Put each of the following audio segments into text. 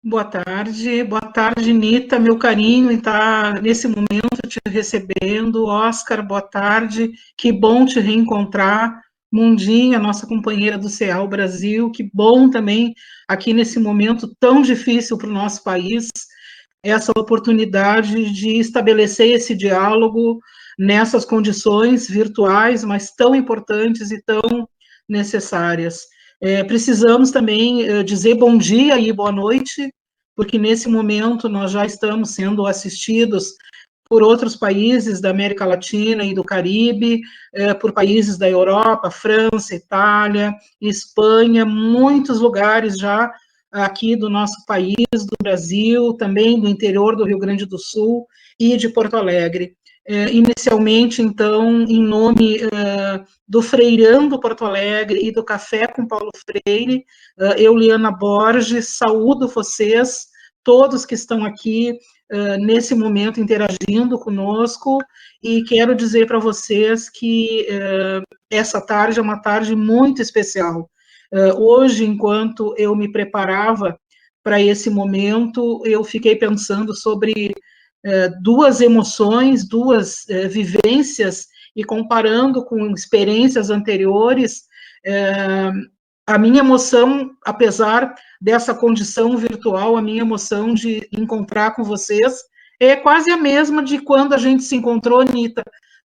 Boa tarde, Nita, meu carinho em estar nesse momento te recebendo. Oscar, boa tarde, que bom te reencontrar. Mundinha, nossa companheira do CEAL Brasil, que bom também aqui nesse momento tão difícil para o nosso país, essa oportunidade de estabelecer esse diálogo nessas condições virtuais, mas tão importantes e tão necessárias. Precisamos também dizer bom dia e boa noite, porque nesse momento nós já estamos sendo assistidos por outros países da América Latina e do Caribe, por países da Europa, França, Itália, Espanha, muitos lugares já aqui do nosso país, do Brasil, também do interior do Rio Grande do Sul e de Porto Alegre. Inicialmente, então, em nome do Freirando Porto Alegre e do Café com Paulo Freire, eu, Liana Borges, saúdo vocês, todos que estão aqui nesse momento interagindo conosco, e quero dizer para vocês que essa tarde é uma tarde muito especial. Hoje, enquanto eu me preparava para esse momento, eu fiquei pensando sobre duas emoções, duas vivências, e comparando com experiências anteriores, a minha emoção, apesar dessa condição virtual, a minha emoção de encontrar com vocês é quase a mesma de quando a gente se encontrou, Anitta,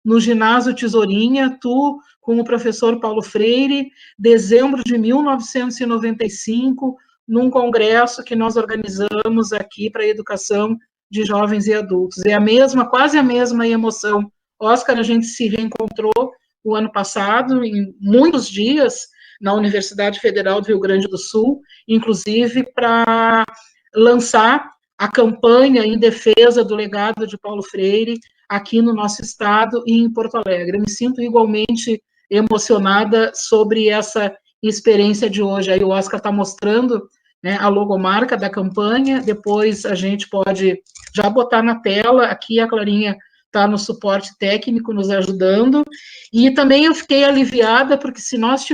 no ginásio Tesourinha, tu com o professor Paulo Freire, dezembro de 1995, num congresso que nós organizamos aqui para a educação de jovens e adultos. É a mesma, quase a mesma emoção. Oscar, a gente se reencontrou o ano passado, em muitos dias, na Universidade Federal do Rio Grande do Sul, inclusive para lançar a campanha em defesa do legado de Paulo Freire aqui no nosso estado e em Porto Alegre. Eu me sinto igualmente emocionada sobre essa experiência de hoje. Aí o Oscar está mostrando, né, a logomarca da campanha, depois a gente pode já botar na tela, aqui a Clarinha está no suporte técnico nos ajudando, e também eu fiquei aliviada, porque se nós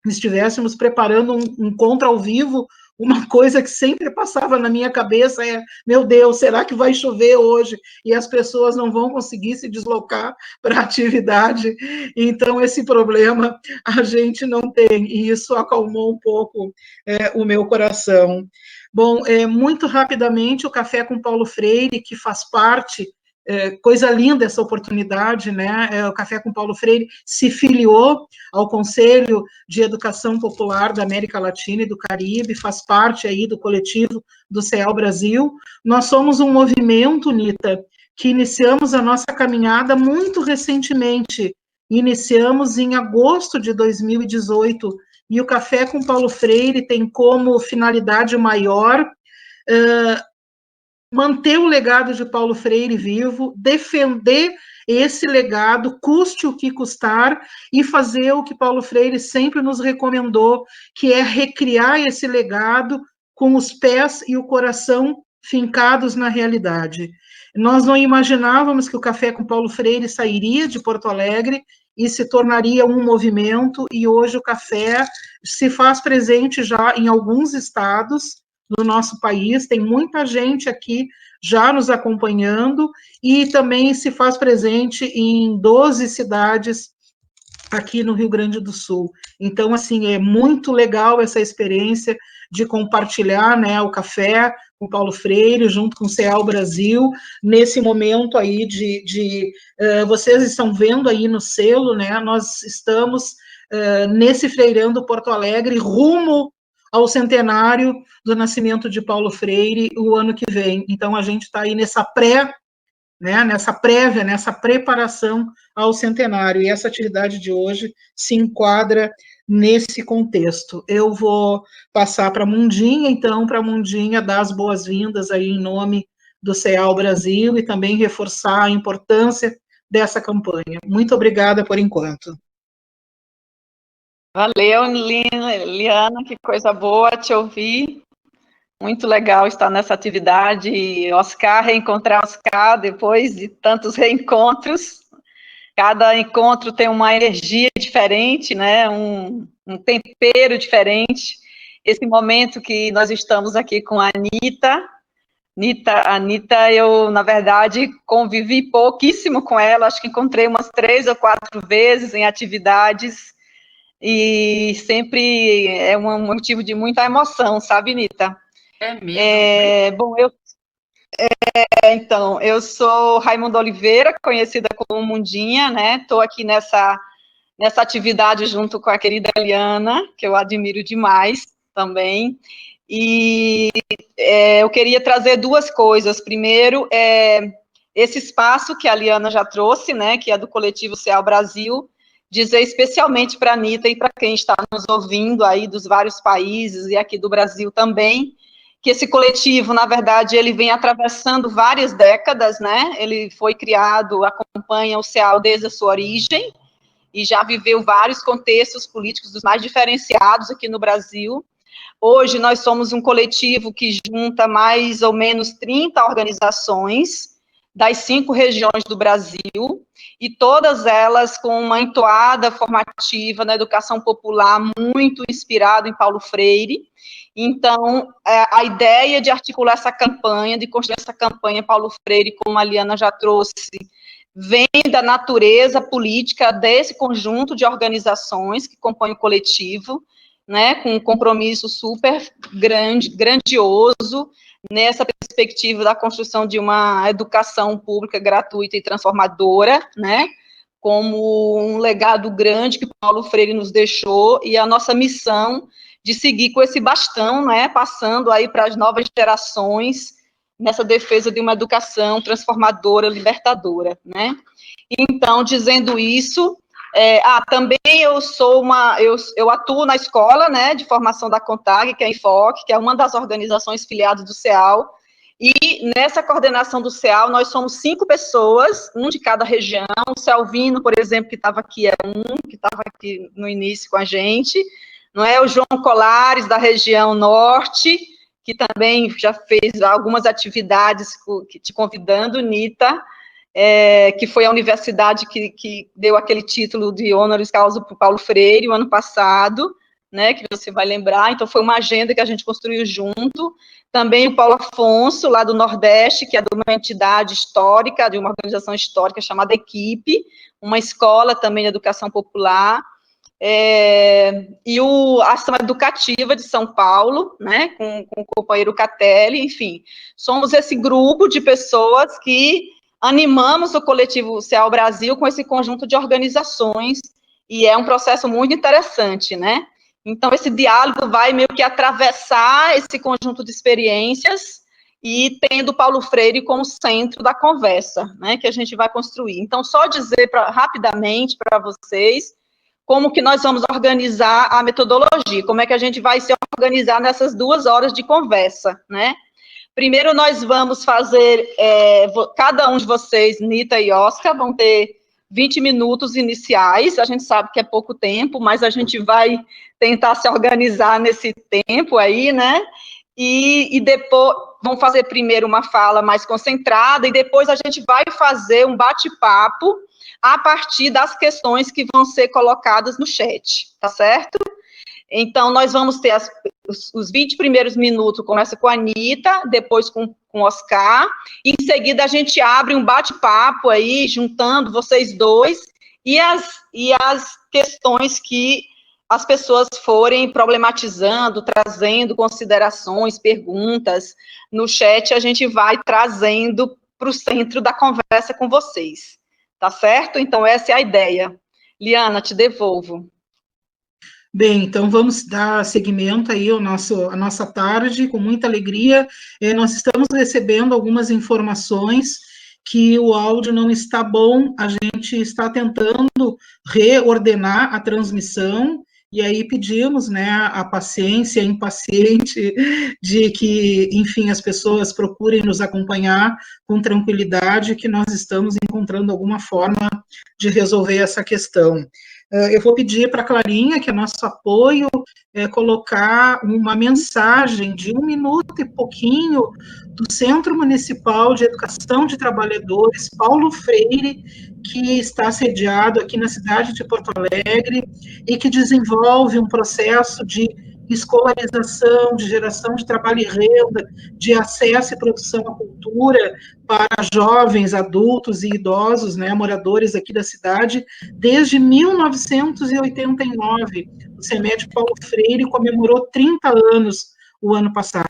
estivéssemos preparando um encontro ao vivo, uma coisa que sempre passava na minha cabeça é, meu Deus, será que vai chover hoje? E as pessoas não vão conseguir se deslocar para a atividade. Então, esse problema a gente não tem, e isso acalmou um pouco o meu coração. Bom, muito rapidamente, o Café com Paulo Freire, que faz parte, coisa linda essa oportunidade, né? O Café com Paulo Freire se filiou ao Conselho de Educação Popular da América Latina e do Caribe, faz parte aí do coletivo do CEAL Brasil. Nós somos um movimento, Nita, que iniciamos a nossa caminhada muito recentemente. Iniciamos em agosto de 2018, e o Café com Paulo Freire tem como finalidade maior manter o legado de Paulo Freire vivo, defender esse legado, custe o que custar, e fazer o que Paulo Freire sempre nos recomendou, que é recriar esse legado com os pés e o coração fincados na realidade. Nós não imaginávamos que o Café com Paulo Freire sairia de Porto Alegre e se tornaria um movimento, e hoje o café se faz presente já em alguns estados do nosso país, tem muita gente aqui já nos acompanhando, e também se faz presente em 12 cidades aqui no Rio Grande do Sul. Então, assim, é muito legal essa experiência de compartilhar, né, o café com o Paulo Freire, junto com o CEAL Brasil, nesse momento aí vocês estão vendo aí no selo, né, nós estamos nesse Freirando Porto Alegre, rumo ao centenário do nascimento de Paulo Freire, o ano que vem. Então, a gente está aí nessa nessa prévia, nessa preparação ao centenário, e essa atividade de hoje se enquadra nesse contexto. Eu vou passar para a Mundinha, então, para a Mundinha dar as boas-vindas aí em nome do CEAL Brasil, e também reforçar a importância dessa campanha. Muito obrigada por enquanto. Valeu, Liana, que coisa boa te ouvir. Muito legal estar nessa atividade. Oscar, reencontrar Oscar depois de tantos reencontros. Cada encontro tem uma energia diferente, né? Um tempero diferente. esse momento que nós estamos aqui com a Anitta. Anitta, eu, na verdade, convivi pouquíssimo com ela, acho que encontrei umas 3 ou 4 vezes em atividades, e sempre é um motivo de muita emoção, sabe, Anitta? É mesmo? Bom, então, eu sou Raimunda Oliveira, conhecida como Mundinha, né? Estou aqui nessa atividade junto com a querida Eliana, que eu admiro demais também. E eu queria trazer 2 coisas. Primeiro, esse espaço que a Liana já trouxe, né, que é do Coletivo CEAL Brasil, dizer especialmente para a Anitta e para quem está nos ouvindo aí dos vários países e aqui do Brasil também, que esse coletivo, na verdade, ele vem atravessando várias décadas, né, ele foi criado, acompanha o CEAL desde a sua origem, e já viveu vários contextos políticos dos mais diferenciados aqui no Brasil. Hoje nós somos um coletivo que junta mais ou menos 30 organizações das 5 regiões do Brasil, e todas elas com uma entoada formativa na educação popular muito inspirado em Paulo Freire. Então, a ideia de articular essa campanha, de construir essa campanha Paulo Freire, como a Liana já trouxe, vem da natureza política desse conjunto de organizações que compõem o coletivo, né, com um compromisso super grandioso, nessa perspectiva da construção de uma educação pública gratuita e transformadora, né, como um legado grande que Paulo Freire nos deixou, e a nossa missão de seguir com esse bastão, né, passando aí para as novas gerações, nessa defesa de uma educação transformadora, libertadora, né. Então, dizendo isso, também eu atuo na escola, né, de formação da CONTAG, que é a Enfoque, que é uma das organizações filiadas do CEAL, e nessa coordenação do CEAL, nós somos 5 pessoas, um de cada região. O Selvino, por exemplo, que estava aqui, que estava aqui no início com a gente, não é? O João Colares, da região norte, que também já fez algumas atividades te convidando, Nita, que foi a universidade que deu aquele título de honoris causa para o Paulo Freire, o ano passado, né, que você vai lembrar. Então, foi uma agenda que a gente construiu junto. Também o Paulo Afonso, lá do Nordeste, que é de uma entidade histórica, de uma organização histórica chamada Equipe, uma escola também de educação popular, e a Ação Educativa de São Paulo, né, com o companheiro Catelli, enfim. Somos esse grupo de pessoas que animamos o coletivo CEAL Brasil com esse conjunto de organizações, e é um processo muito interessante, né? Então, esse diálogo vai meio que atravessar esse conjunto de experiências, e tendo Paulo Freire como centro da conversa, né, que a gente vai construir. Então, só dizer rapidamente para vocês como que nós vamos organizar a metodologia, como é que a gente vai se organizar nessas 2 horas de conversa, né? Primeiro, nós vamos fazer, cada um de vocês, Nita e Oscar, vão ter 20 minutos iniciais. A gente sabe que é pouco tempo, mas a gente vai tentar se organizar nesse tempo aí, né? E depois, vamos fazer primeiro uma fala mais concentrada, e depois a gente vai fazer um bate-papo a partir das questões que vão ser colocadas no chat, tá certo? Então, nós vamos ter os 20 primeiros minutos, começa com a Anitta, depois com o Oscar, e em seguida a gente abre um bate-papo aí, juntando vocês dois, e as questões que as pessoas forem problematizando, trazendo considerações, perguntas, no chat a gente vai trazendo para o centro da conversa com vocês, tá certo? Então, essa é a ideia. Liana, te devolvo. Bem, então vamos dar seguimento aí à nossa tarde, com muita alegria. Nós estamos recebendo algumas informações que o áudio não está bom, a gente está tentando reordenar a transmissão, e aí pedimos, né, a paciência impaciente de que, enfim, as pessoas procurem nos acompanhar com tranquilidade, que nós estamos encontrando alguma forma de resolver essa questão. Eu vou pedir para a Clarinha, que é nosso apoio, colocar uma mensagem de 1 minuto e pouquinho do Centro Municipal de Educação de Trabalhadores Paulo Freire, que está sediado aqui na cidade de Porto Alegre e que desenvolve um processo de escolarização, de geração de trabalho e renda, de acesso e produção à cultura para jovens, adultos e idosos, né, moradores aqui da cidade, desde 1989. O CEMED Paulo Freire comemorou 30 anos o ano passado.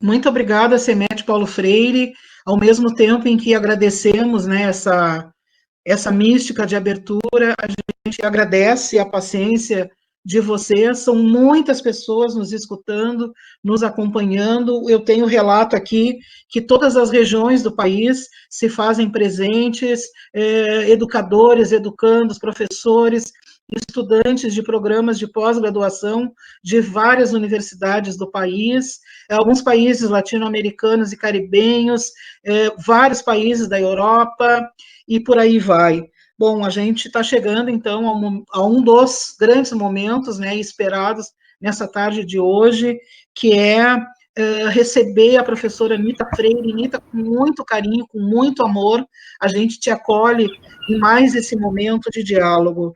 Muito obrigada, CEMED Paulo Freire, ao mesmo tempo em que agradecemos, né, essa mística de abertura, a gente agradece a paciência de vocês, são muitas pessoas nos escutando, nos acompanhando, eu tenho relato aqui que todas as regiões do país se fazem presentes, educadores, educandos, professores, estudantes de programas de pós-graduação de várias universidades do país, alguns países latino-americanos e caribenhos, vários países da Europa, e por aí vai. Bom, a gente está chegando, então, a um dos grandes momentos, né, esperados nessa tarde de hoje, que é receber a professora Anita Freire. Anita, com muito carinho, com muito amor, a gente te acolhe em mais esse momento de diálogo.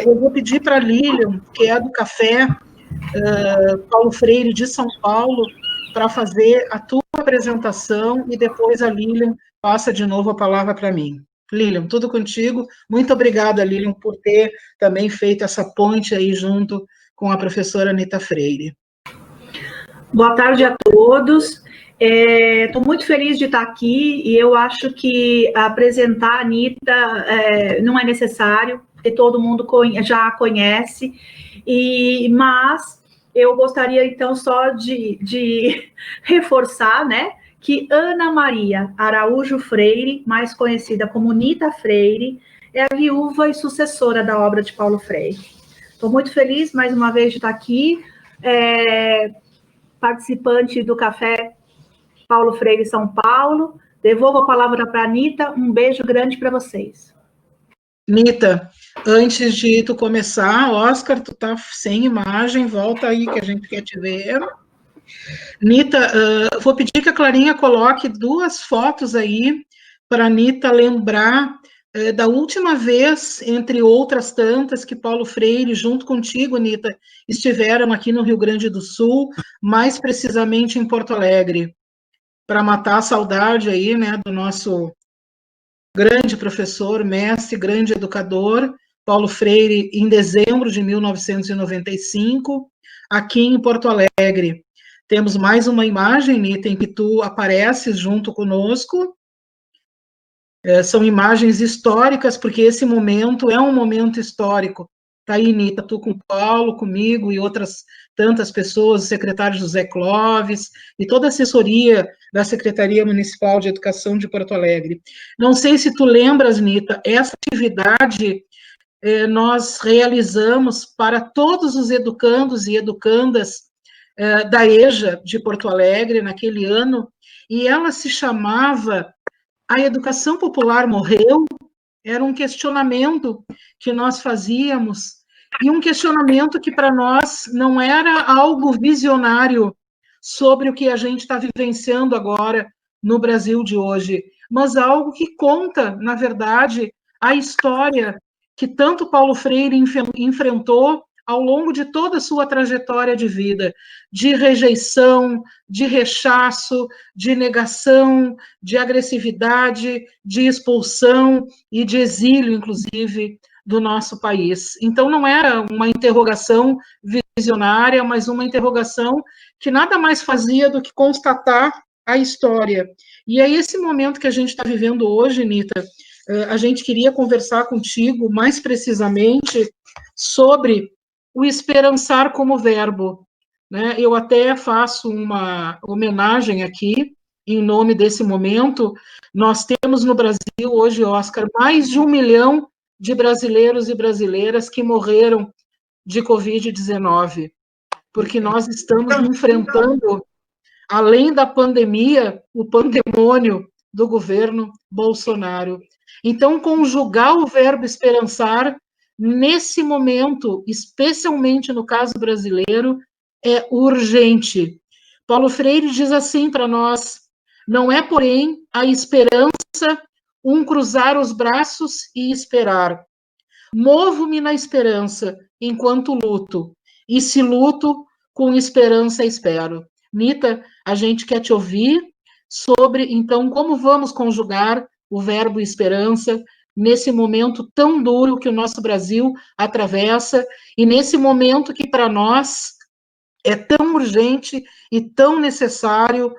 Eu vou pedir para a Lilian, que é do Café Paulo Freire de São Paulo, para fazer a tua apresentação, e depois a Lilian passa de novo a palavra para mim. Lilian, tudo contigo. Muito obrigada, Lilian, por ter também feito essa ponte aí junto com a professora Anita Freire. Boa tarde a todos. Estou muito feliz de estar aqui, e eu acho que apresentar a Anita não é necessário, porque todo mundo já a conhece, mas eu gostaria, então, só de reforçar, né, que Ana Maria Araújo Freire, mais conhecida como Nita Freire, é a viúva e sucessora da obra de Paulo Freire. Estou muito feliz, mais uma vez, de estar aqui, participante do Café Paulo Freire São Paulo. Devolvo a palavra para a Nita. Um beijo grande para vocês. Nita, antes de tu começar, Oscar, tu tá sem imagem, volta aí que a gente quer te ver. Nita, vou pedir que a Clarinha coloque 2 fotos aí para a Nita lembrar da última vez, entre outras tantas, que Paulo Freire, junto contigo, Nita, estiveram aqui no Rio Grande do Sul, mais precisamente em Porto Alegre, para matar a saudade aí, né, do nosso grande professor, mestre, grande educador, Paulo Freire, em dezembro de 1995, aqui em Porto Alegre. Temos mais uma imagem, Nita, em que tu apareces junto conosco. São imagens históricas, porque esse momento é um momento histórico. Está aí, Nita, tu com o Paulo, comigo e outras tantas pessoas, o secretário José Clóvis e toda a assessoria da Secretaria Municipal de Educação de Porto Alegre. Não sei se tu lembras, Nita, essa atividade nós realizamos para todos os educandos e educandas da EJA de Porto Alegre naquele ano, e ela se chamava A Educação Popular Morreu? Era um questionamento que nós fazíamos, e um questionamento que para nós não era algo visionário sobre o que a gente está vivenciando agora no Brasil de hoje, mas algo que conta, na verdade, a história que tanto Paulo Freire enfrentou ao longo de toda a sua trajetória de vida, de rejeição, de rechaço, de negação, de agressividade, de expulsão e de exílio, inclusive, do nosso país. Então, não era uma interrogação visionária, mas uma interrogação que nada mais fazia do que constatar a história. E é esse momento que a gente está vivendo hoje, Nita. A gente queria conversar contigo mais precisamente sobre o esperançar como verbo, né? Eu até faço uma homenagem aqui, em nome desse momento. Nós temos no Brasil hoje, Oscar, mais de 1 milhão de brasileiros e brasileiras que morreram de Covid-19, porque nós estamos enfrentando, além da pandemia, o pandemônio do governo Bolsonaro. Então, conjugar o verbo esperançar, nesse momento, especialmente no caso brasileiro, é urgente. Paulo Freire diz assim para nós: não é, porém, a esperança um cruzar os braços e esperar. Movo-me na esperança enquanto luto, e se luto, com esperança espero. Nita, a gente quer te ouvir sobre, então, como vamos conjugar o verbo esperança nesse momento tão duro que o nosso Brasil atravessa e nesse momento que, para nós, é tão urgente e tão necessário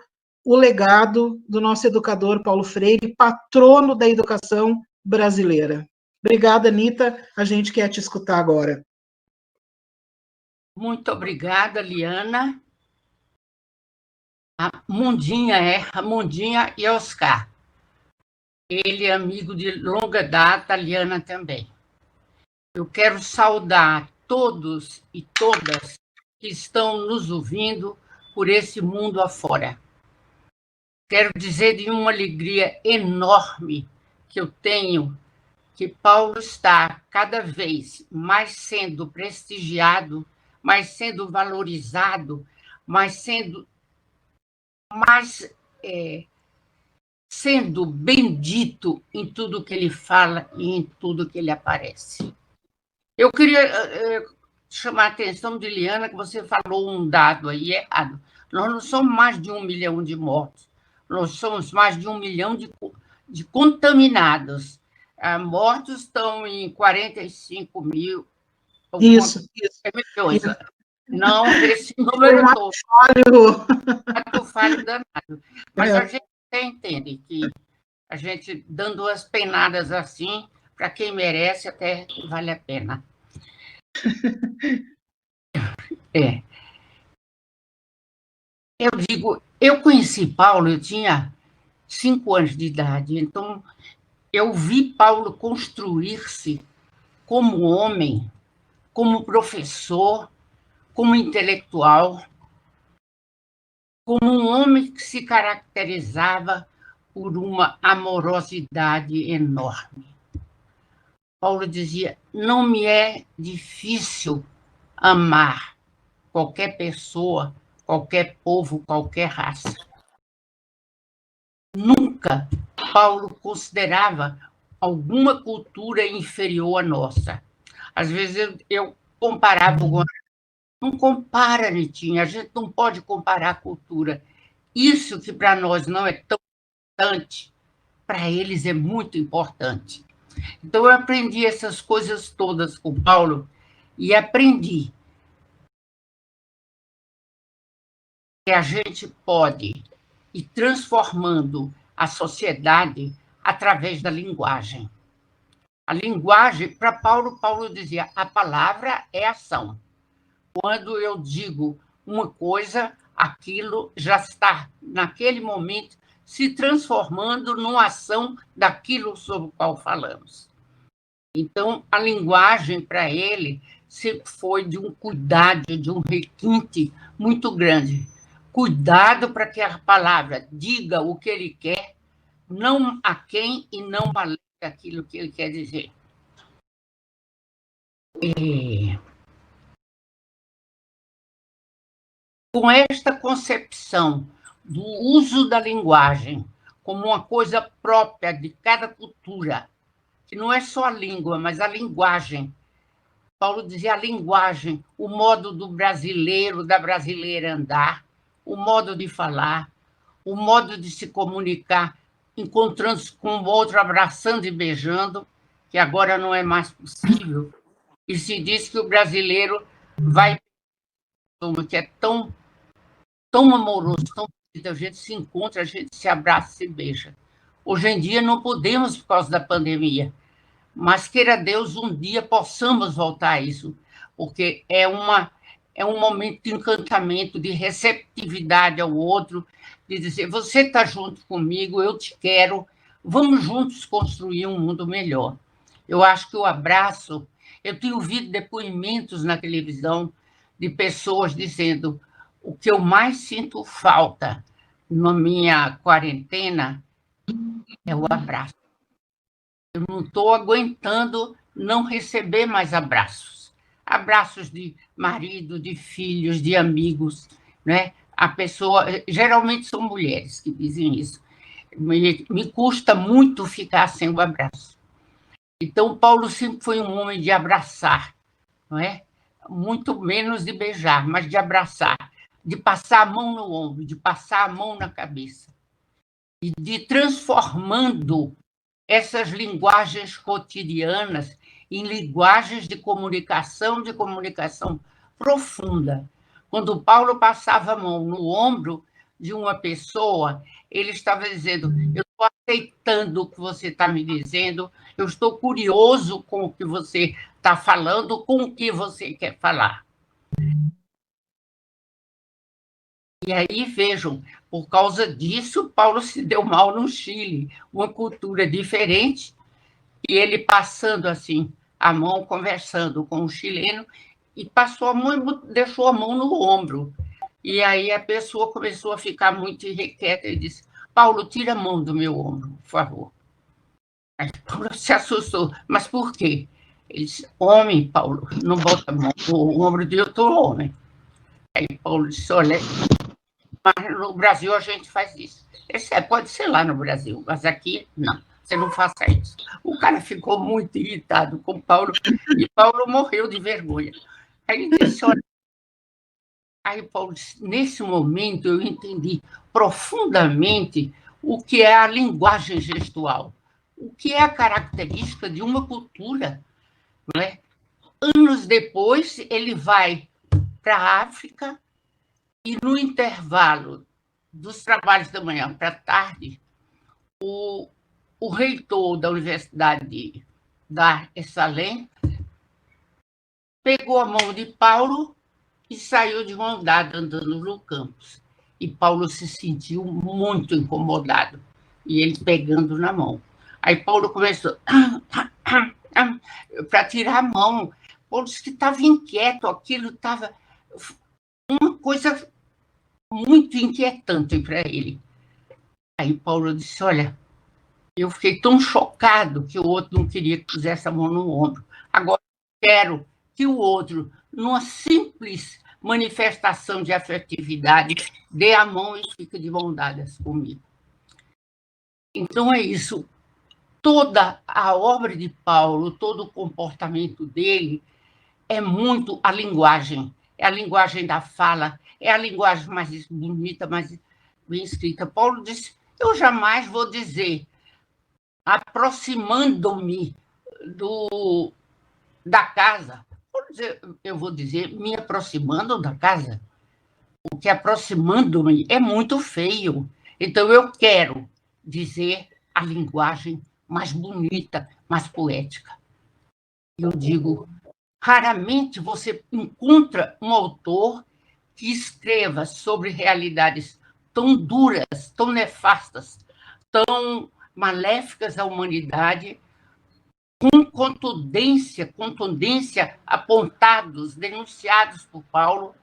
o legado do nosso educador Paulo Freire, patrono da educação brasileira. Obrigada, Nita. A gente quer te escutar agora. Muito obrigada, Liana. A Mundinha e Oscar. Ele é amigo de longa data, a Liana também. Eu quero saudar todos e todas que estão nos ouvindo por esse mundo afora. Quero dizer de uma alegria enorme que eu tenho, que Paulo está cada vez mais sendo prestigiado, mais sendo valorizado, mais sendo bendito em tudo que ele fala e em tudo que ele aparece. Eu queria chamar a atenção de Liana, que você falou um dado aí errado. Nós não somos mais de 1 milhão de mortos, nós somos mais de 1 milhão de contaminados. Mortos estão em 45 mil. Isso. Milhões. Não, esse número todo. Ato falho danado. Mas a gente até entende que a gente, dando as penadas assim, para quem merece, até vale a pena. Eu digo, eu conheci Paulo, eu tinha 5 anos de idade, então eu vi Paulo construir-se como homem, como professor, como intelectual, como um homem que se caracterizava por uma amorosidade enorme. Paulo dizia, não me é difícil amar qualquer pessoa, qualquer povo, qualquer raça. Nunca Paulo considerava alguma cultura inferior à nossa. Às vezes eu comparava, não compara, Nitinha, a gente não pode comparar a cultura. Isso que para nós não é tão importante, para eles é muito importante. Então eu aprendi essas coisas todas com Paulo e aprendi que a gente pode ir transformando a sociedade através da linguagem. A linguagem, para Paulo, Paulo dizia, a palavra é ação. Quando eu digo uma coisa, aquilo já está, naquele momento, se transformando numa ação daquilo sobre o qual falamos. Então, a linguagem, para ele, sempre foi de um cuidado, de um requinte muito grande. Cuidado para que a palavra diga o que ele quer, não a quem e não além daquilo que ele quer dizer. Com esta concepção do uso da linguagem como uma coisa própria de cada cultura, que não é só a língua, mas a linguagem, Paulo dizia a linguagem, o modo do brasileiro, da brasileira andar, o modo de falar, o modo de se comunicar, encontrando-se com o outro, abraçando e beijando, que agora não é mais possível. E se diz que o brasileiro vai, que é tão amoroso, tão bonito, a gente se encontra, a gente se abraça, se beija. Hoje em dia não podemos por causa da pandemia, mas queira Deus um dia possamos voltar a isso, porque é um momento de encantamento, de receptividade ao outro, de dizer, você está junto comigo, eu te quero, vamos juntos construir um mundo melhor. Eu acho que o abraço, eu tenho ouvido depoimentos na televisão de pessoas dizendo o que eu mais sinto falta na minha quarentena é o abraço. Eu não estou aguentando não receber mais abraços. Abraços de marido, de filhos, de amigos, né? A pessoa, geralmente são mulheres que dizem isso. Me custa muito ficar sem o abraço. Então, Paulo sempre foi um homem de abraçar, não é? Muito menos de beijar, mas de abraçar, de passar a mão no ombro, de passar a mão na cabeça, e de transformando essas linguagens cotidianas em linguagens de comunicação profunda. Quando Paulo passava a mão no ombro de uma pessoa, ele estava dizendo, eu estou aceitando o que você está me dizendo, eu estou curioso com o que você está falando, com o que você quer falar. E aí, vejam, por causa disso, Paulo se deu mal no Chile, uma cultura diferente, e ele passando assim a mão, conversando com o chileno, e passou a mão, deixou a mão no ombro. E aí a pessoa começou a ficar muito irrequieta e disse, Paulo, tira a mão do meu ombro, por favor. Aí Paulo se assustou. Mas por quê? Ele disse, homem, Paulo, não bota a mão no ombro de outro homem. Aí Paulo disse, olha, mas no Brasil a gente faz isso. Esse pode ser lá no Brasil, mas aqui não. Você não faça isso. O cara ficou muito irritado com Paulo, e Paulo morreu de vergonha. Aí ele disse, olha... Aí Paulo disse, nesse momento eu entendi profundamente o que é a linguagem gestual, o que é a característica de uma cultura. Não é? Anos depois, ele vai para a África e, no intervalo dos trabalhos da manhã para a tarde, o reitor da Universidade de Dar es Salaam pegou a mão de Paulo e saiu de mão dada andando no campus. E Paulo se sentiu muito incomodado, e ele pegando na mão. Aí Paulo começou para tirar a mão. Paulo disse que estava inquieto, aquilo estava uma coisa muito inquietante para ele. Aí Paulo disse, olha, eu fiquei tão chocado que o outro não queria que pusesse a mão no ombro. Agora eu quero que o outro, numa simples manifestação de afetividade, dê a mão e fique de mão dadas comigo. Então é isso. Toda a obra de Paulo, todo o comportamento dele é muito a linguagem. É a linguagem da fala, é a linguagem mais bonita, mais bem escrita. Paulo disse, eu jamais vou dizer, aproximando-me da casa, eu vou dizer, me aproximando da casa, porque aproximando-me é muito feio. Então, eu quero dizer a linguagem mais bonita, mais poética. Eu digo, raramente você encontra um autor que escreva sobre realidades tão duras, tão nefastas, tão maléficas à humanidade, com contundência apontados, denunciados por Paulo,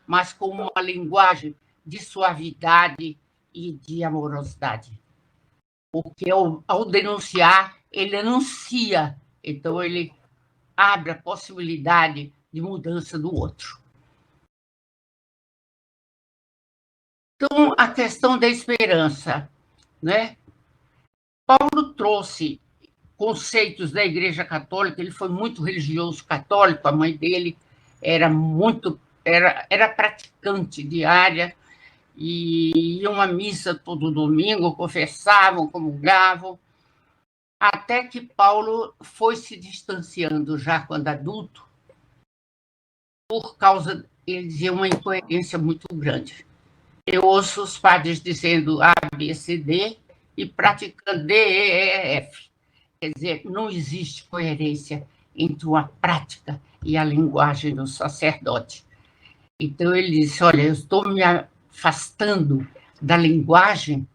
mas com uma linguagem de suavidade e de amorosidade. Porque ao denunciar, ele anuncia, então ele abre a possibilidade de mudança do outro. Então, a questão da esperança, né? Paulo trouxe conceitos da Igreja Católica. Ele foi muito religioso católico, a mãe dele era praticante diária, e iam à missa todo domingo, confessavam, comungavam, até que Paulo foi se distanciando já quando adulto, por causa, ele dizia, uma incoerência muito grande. Eu ouço os padres dizendo A, B, C, D e praticando D, E, E, F. Quer dizer, não existe coerência entre a prática e a linguagem do sacerdote. Então, ele disse, olha, eu estou me afastando da linguagem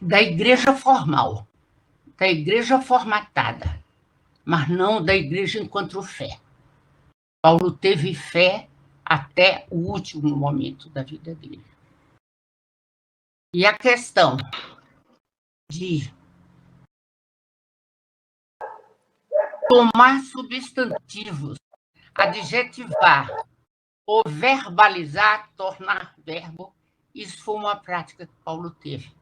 da igreja formal, da igreja formatada, mas não da igreja enquanto fé. Paulo teve fé até o último momento da vida dele. E a questão de tomar substantivos, adjetivar ou verbalizar, tornar verbo, isso foi uma prática que Paulo teve.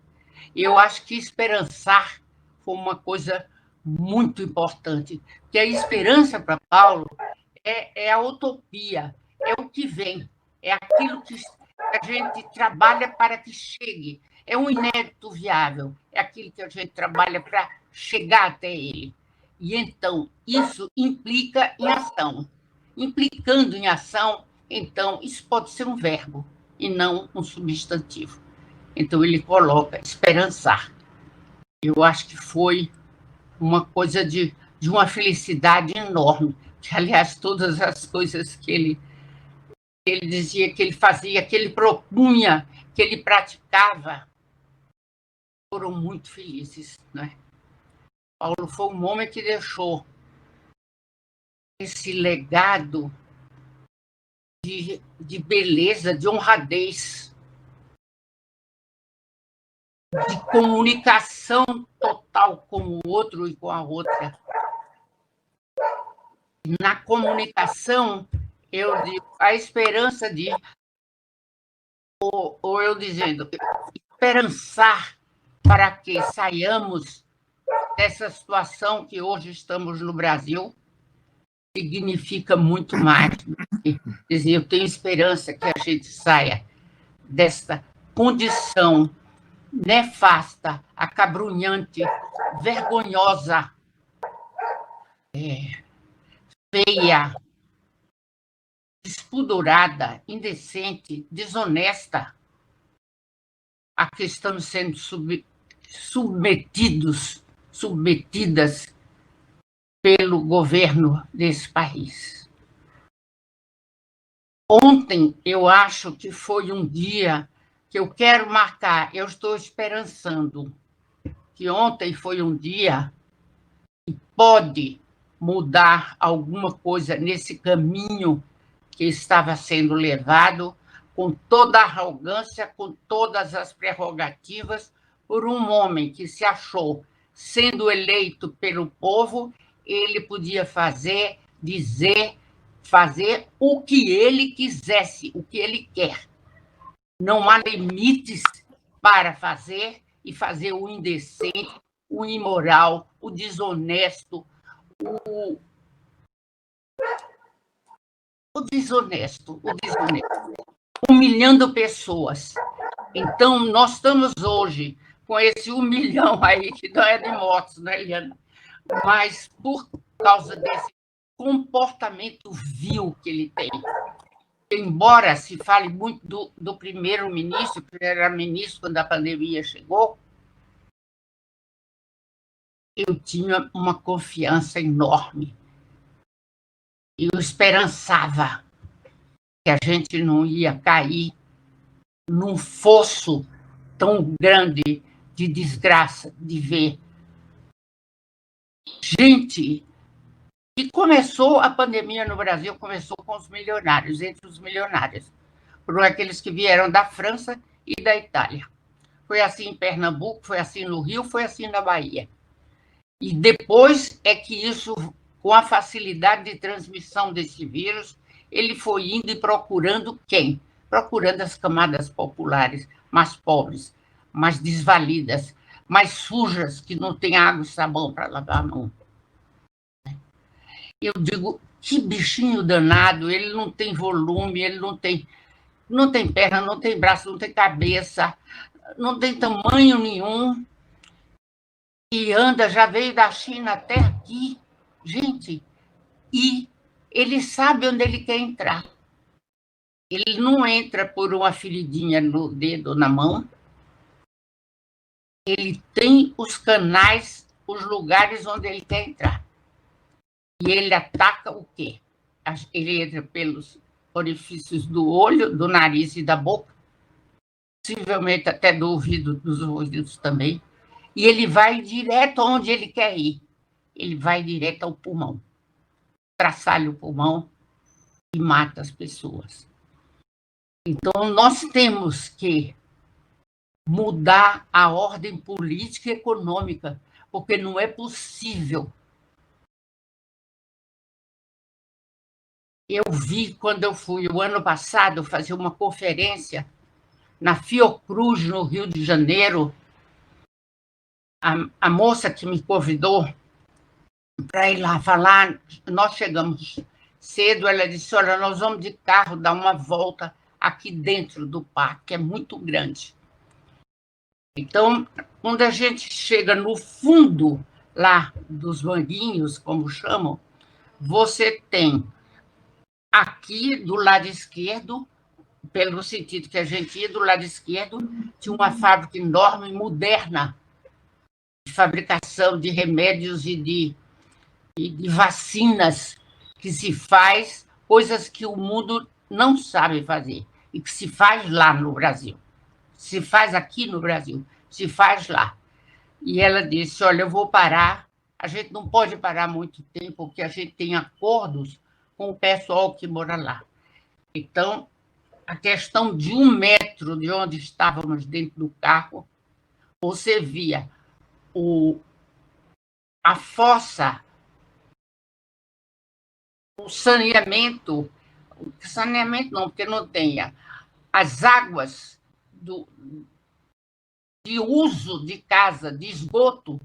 Eu acho que esperançar foi uma coisa muito importante, porque a esperança para Paulo é a utopia, é o que vem, é aquilo que a gente trabalha para que chegue, é um inédito viável, é aquilo que a gente trabalha para chegar até ele. E então, isso implica em ação. Implicando em ação, então, isso pode ser um verbo e não um substantivo. Então, ele coloca esperançar. Eu acho que foi uma coisa de uma felicidade enorme, que, aliás, todas as coisas que ele dizia, que ele fazia, que ele propunha, que ele praticava, foram muito felizes, né? Paulo foi um homem que deixou esse legado de beleza, de honradez, de comunicação total com o outro e com a outra. Na comunicação, eu digo, a esperança de, ou eu dizendo, esperançar para que saiamos dessa situação que hoje estamos no Brasil, significa muito mais. Quer dizer, eu tenho esperança que a gente saia desta condição nefasta, acabrunhante, vergonhosa, feia, despudorada, indecente, desonesta, a que estamos sendo submetidas pelo governo desse país. Ontem, eu acho que foi um dia que eu quero marcar, eu estou esperançando que ontem foi um dia que pode mudar alguma coisa nesse caminho que estava sendo levado com toda a arrogância, com todas as prerrogativas, por um homem que se achou, sendo eleito pelo povo, ele podia fazer, dizer, fazer o que ele quisesse, o que ele quer. Não há limites para fazer, e fazer o indecente, o imoral, o desonesto, o desonesto, humilhando pessoas. Então, nós estamos hoje com esse 1 milhão aí, que não é de mortos, né, Eliana? Mas por causa desse comportamento vil que ele tem. Embora se fale muito do primeiro-ministro, que era ministro quando a pandemia chegou, eu tinha uma confiança enorme. Eu esperançava que a gente não ia cair num fosso tão grande de desgraça, de ver gente. E começou a pandemia no Brasil, começou com os milionários, entre os milionários, por aqueles que vieram da França e da Itália. Foi assim em Pernambuco, foi assim no Rio, foi assim na Bahia. E depois é que isso, com a facilidade de transmissão desse vírus, ele foi indo e procurando quem? Procurando as camadas populares, mais pobres, mais desvalidas, mais sujas, que não tem água e sabão para lavar a mão. Eu digo, que bichinho danado, ele não tem volume, ele não tem perna, não tem braço, não tem cabeça, não tem tamanho nenhum, e anda, já veio da China até aqui, gente, e ele sabe onde ele quer entrar. Ele não entra por uma feridinha no dedo ou na mão, ele tem os canais, os lugares onde ele quer entrar. E ele ataca o quê? Ele entra pelos orifícios do olho, do nariz e da boca, possivelmente até do ouvido, dos ouvidos também, e ele vai direto onde ele quer ir. Ele vai direto ao pulmão, traçalha o pulmão e mata as pessoas. Então, nós temos que mudar a ordem política e econômica, porque não é possível. Eu vi, quando eu fui, o ano passado, fazer uma conferência na Fiocruz, no Rio de Janeiro, a moça que me convidou para ir lá falar, nós chegamos cedo, ela disse, olha, nós vamos de carro dar uma volta aqui dentro do parque, que é muito grande. Então, quando a gente chega no fundo lá dos manguinhos, como chamam, você tem aqui do lado esquerdo, pelo sentido que a gente ia, do lado esquerdo, tinha uma fábrica enorme, moderna, de fabricação de remédios e de vacinas, que se faz coisas que o mundo não sabe fazer, e que se faz lá no Brasil. Se faz aqui no Brasil, se faz lá. E ela disse, olha, eu vou parar, a gente não pode parar muito tempo, porque a gente tem acordos com o pessoal que mora lá. Então, a questão de 1 metro de onde estávamos dentro do carro, você via a fossa, o saneamento não, porque não tenha, as águas de uso de casa, de esgoto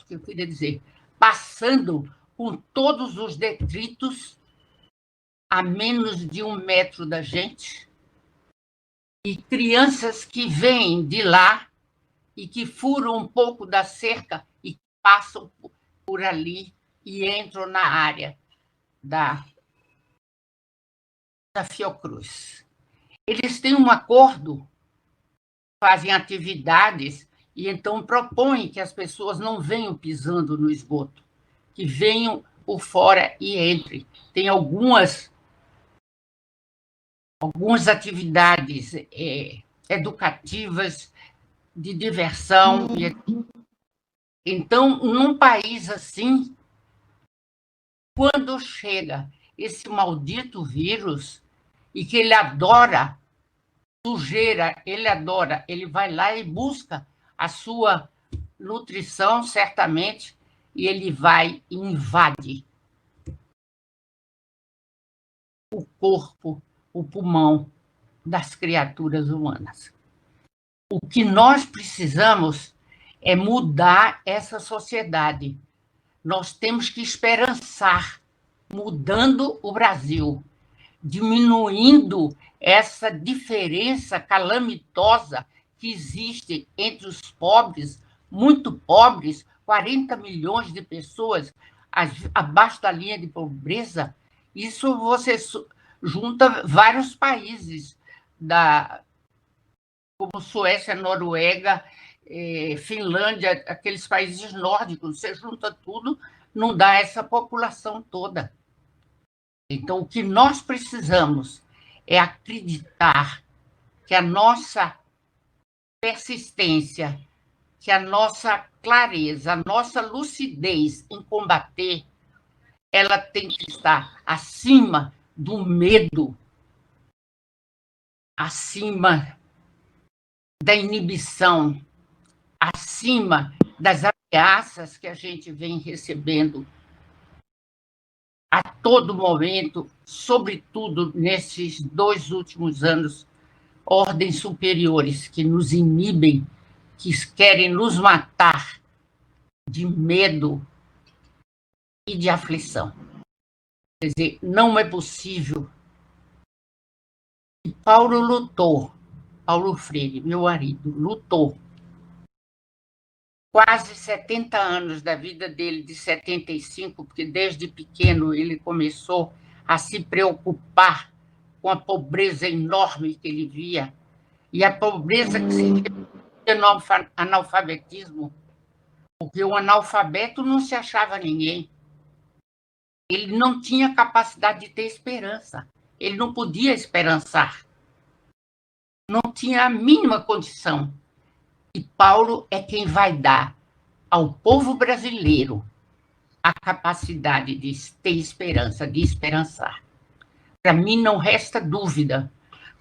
que eu queria dizer, passando com todos os detritos a menos de 1 metro da gente, e crianças que vêm de lá e que furam um pouco da cerca e passam por ali e entram na área da Fiocruz. Eles têm um acordo, fazem atividades e então propõem que as pessoas não venham pisando no esgoto, que venham por fora e entrem. Tem algumas atividades educativas, de diversão. Então, num país assim, quando chega esse maldito vírus, e que ele adora sujeira, ele vai lá e busca a sua nutrição, certamente, e ele vai e invade o corpo, o pulmão das criaturas humanas. O que nós precisamos é mudar essa sociedade. Nós temos que esperançar, mudando o Brasil, diminuindo essa diferença calamitosa que existe entre os pobres, muito pobres, 40 milhões de pessoas abaixo da linha de pobreza. Isso você junta vários países, como Suécia, Noruega, Finlândia, aqueles países nórdicos, você junta tudo, não dá essa população toda. Então, o que nós precisamos é acreditar que a nossa persistência, que a nossa clareza, a nossa lucidez em combater, ela tem que estar acima do medo, acima da inibição, acima das ameaças que a gente vem recebendo a todo momento, sobretudo nesses 2 últimos anos, ordens superiores que nos inibem que querem nos matar de medo e de aflição. Quer dizer, não é possível. E Paulo lutou, Paulo Freire, meu marido, lutou quase 70 anos da vida dele, de 75, porque desde pequeno ele começou a se preocupar com a pobreza enorme que ele via, e a pobreza que se refletia no analfabetismo, porque o analfabeto não se achava ninguém. Ele não tinha capacidade de ter esperança, ele não podia esperançar, não tinha a mínima condição. E Paulo é quem vai dar ao povo brasileiro a capacidade de ter esperança, de esperançar. Para mim, não resta dúvida.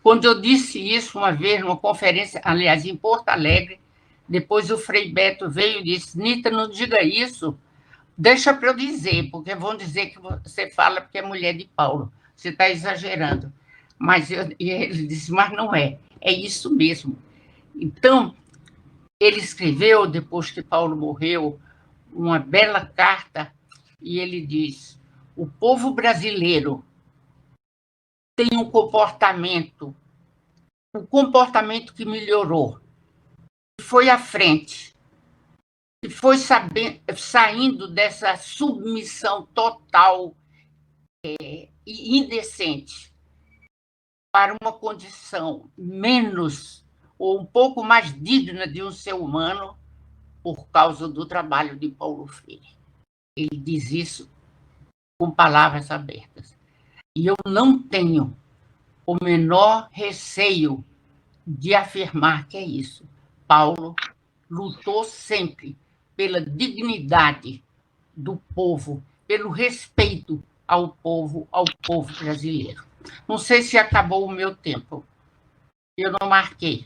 Quando eu disse isso uma vez numa conferência, aliás, em Porto Alegre, depois o Frei Beto veio e disse: Nita, não diga isso, deixa para eu dizer, porque vão dizer que você fala porque é mulher de Paulo, você está exagerando. E ele disse: mas não é, é isso mesmo. Então, ele escreveu, depois que Paulo morreu, uma bela carta, e ele diz: o povo brasileiro tem um comportamento que melhorou, que foi à frente, que foi saindo dessa submissão total e indecente para uma condição menos ou um pouco mais digna de um ser humano por causa do trabalho de Paulo Freire. Ele diz isso com palavras abertas. E eu não tenho o menor receio de afirmar que é isso. Paulo lutou sempre pela dignidade do povo, pelo respeito ao povo brasileiro. Não sei se acabou o meu tempo. Eu não marquei.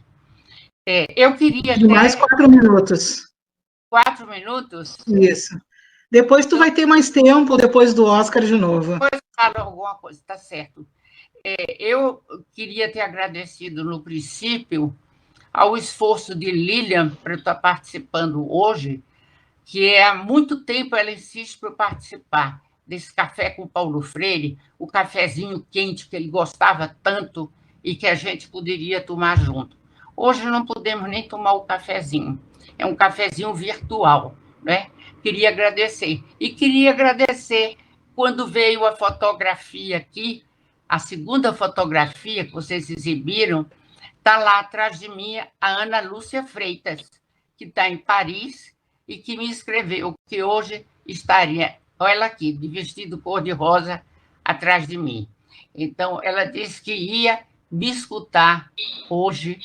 Eu queria De mais 4 minutos. 4 minutos? Isso. Depois tu vai ter mais tempo, depois do Oscar de novo. Depois falo alguma coisa, tá certo. Eu queria ter agradecido no princípio ao esforço de Lilian para eu estar participando hoje, que há muito tempo ela insiste para eu participar desse café com Paulo Freire, o cafezinho quente que ele gostava tanto e que a gente poderia tomar junto. Hoje não podemos nem tomar o cafezinho, é um cafezinho virtual, né? Queria agradecer. E queria agradecer quando veio a fotografia aqui, a segunda fotografia que vocês exibiram, está lá atrás de mim a Ana Lúcia Freitas, que está em Paris e que me escreveu que hoje estaria, olha ela aqui, de vestido cor-de-rosa, atrás de mim. Então, ela disse que ia me escutar hoje,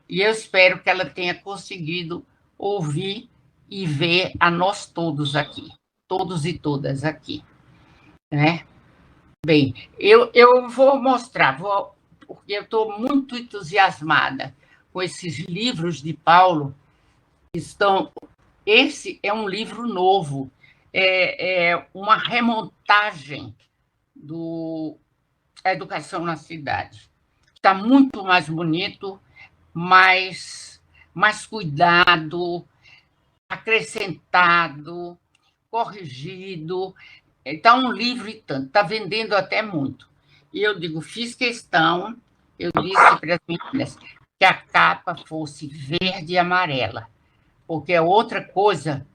e eu espero que ela tenha conseguido ouvir e ver a nós todos aqui, todos e todas aqui. Né? Bem, eu vou mostrar, porque eu estou muito entusiasmada com esses livros de Paulo, que estão... Esse é um livro novo, é uma remontagem da educação na cidade. Está muito mais bonito, mais cuidado, acrescentado, corrigido. Está um livro e tanto, está vendendo até muito. E eu digo, fiz questão, eu disse para as meninas que a capa fosse verde e amarela, porque é outra coisa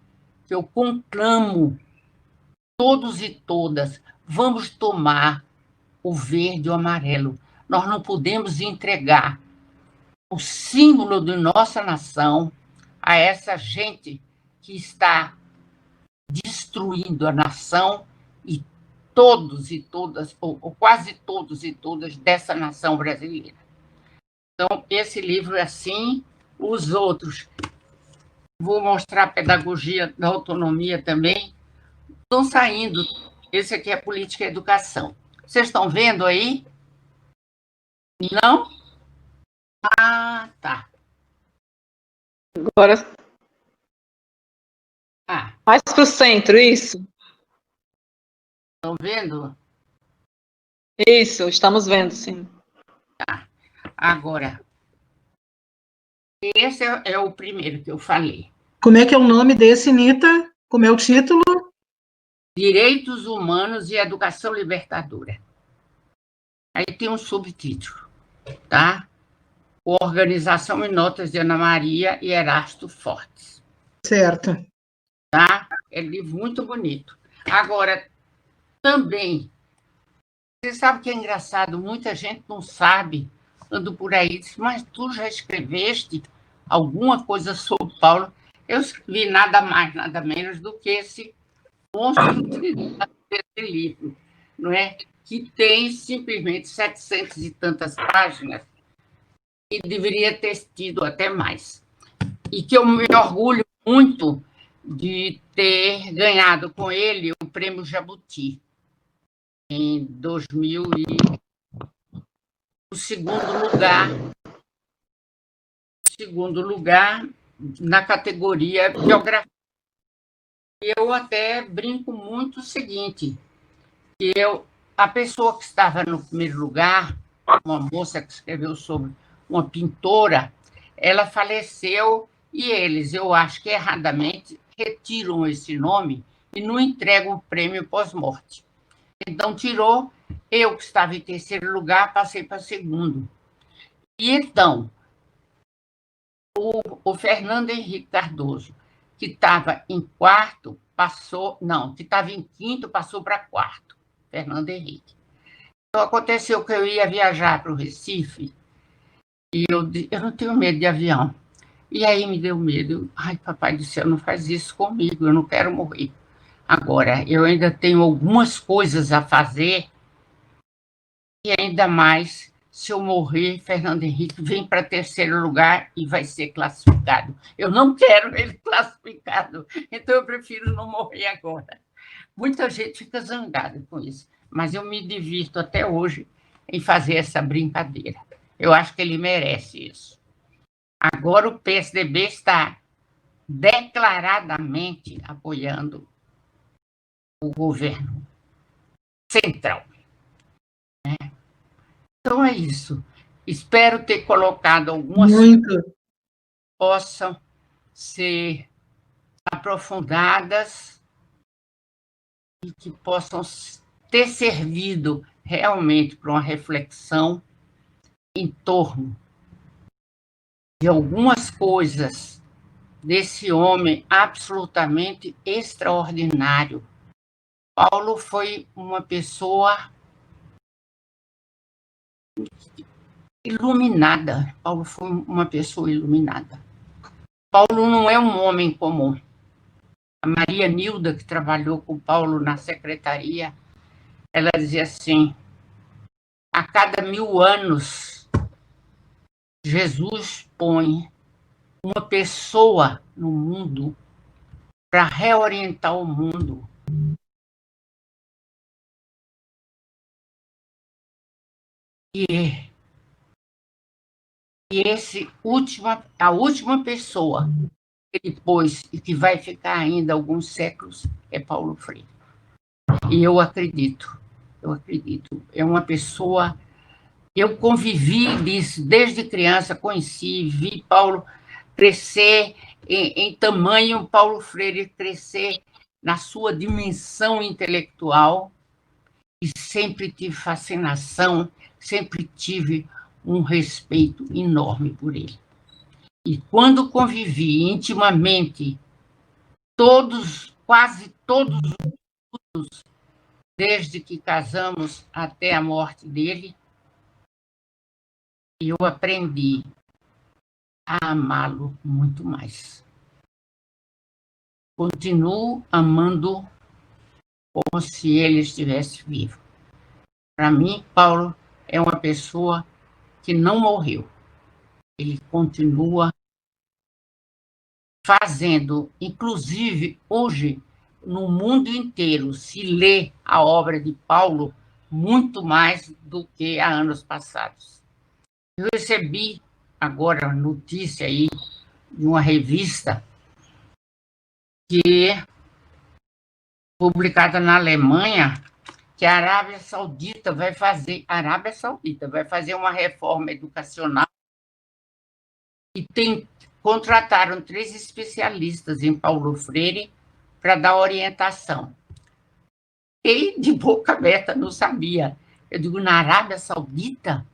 que eu conclamo todos e todas, vamos tomar o verde e o amarelo. Nós não podemos entregar o símbolo de nossa nação a essa gente que está destruindo a nação e todos e todas, ou quase todos e todas dessa nação brasileira. Então, esse livro é assim, os outros, vou mostrar a pedagogia da autonomia também, estão saindo. Esse aqui é Política e Educação. Vocês estão vendo aí? Não? Ah, tá. Agora, mais para o centro, isso? Estão vendo? Isso, estamos vendo, sim. Tá. Agora, Esse é o primeiro que eu falei. Como é que é o nome desse, Nita? Como é o título? Direitos Humanos e Educação Libertadora. Aí tem um subtítulo, tá? Organização e Notas de Ana Maria e Erasto Fortes. Certo. Tá? É um livro muito bonito. Agora, também, você sabe que é engraçado, muita gente não sabe, ando por aí, diz, mas tu já escreveste alguma coisa sobre Paulo? Eu escrevi nada mais, nada menos do que esse monstro desse livro, não é? Que tem simplesmente 700 e tantas páginas, e deveria ter tido até mais. E que eu me orgulho muito de ter ganhado com ele o Prêmio Jabuti, em 2000 e o segundo lugar na categoria biografia. Eu até brinco muito o seguinte, que a pessoa que estava no primeiro lugar, uma moça que escreveu sobre uma pintora, ela faleceu e eles, eu acho que erradamente, retiram esse nome e não entregam o prêmio pós-morte. Então, tirou, eu que estava em terceiro lugar, passei para segundo. E então, o Fernando Henrique Cardoso, que estava em quarto, que estava em quinto, passou para quarto, Fernando Henrique. Então, aconteceu que eu ia viajar para o Recife, e eu não tenho medo de avião. E aí me deu medo. Ai, papai do céu, não faz isso comigo, eu não quero morrer. Agora, eu ainda tenho algumas coisas a fazer, e ainda mais, se eu morrer, Fernando Henrique vem para terceiro lugar e vai ser classificado. Eu não quero ele classificado, então eu prefiro não morrer agora. Muita gente fica zangada com isso, mas eu me divirto até hoje em fazer essa brincadeira. Eu acho que ele merece isso. Agora o PSDB está declaradamente apoiando o governo central. Então é isso. Espero ter colocado algumas coisas que possam ser aprofundadas e que possam ter servido realmente para uma reflexão em torno de algumas coisas desse homem absolutamente extraordinário. Paulo foi uma pessoa iluminada. Paulo foi uma pessoa iluminada. Paulo não é um homem comum. A Maria Nilda, que trabalhou com Paulo na secretaria, ela dizia assim, a cada 1000 anos, Jesus põe uma pessoa no mundo para reorientar o mundo. E a última pessoa que ele pôs e que vai ficar ainda alguns séculos é Paulo Freire. E eu acredito. É uma pessoa... Eu convivi disso desde criança, conheci, vi Paulo crescer em tamanho, Paulo Freire crescer na sua dimensão intelectual, e sempre tive fascinação, sempre tive um respeito enorme por ele. E quando convivi intimamente, quase todos os desde que casamos até a morte dele, eu aprendi a amá-lo muito mais. Continuo amando como se ele estivesse vivo. Para mim, Paulo é uma pessoa que não morreu. Ele continua fazendo, inclusive hoje, no mundo inteiro, se lê a obra de Paulo muito mais do que há anos passados. Eu recebi agora a notícia aí de uma revista que publicada na Alemanha, que a Arábia Saudita vai fazer uma reforma educacional e contrataram 3 especialistas em Paulo Freire para dar orientação. E de boca aberta, não sabia. Eu digo, na Arábia Saudita,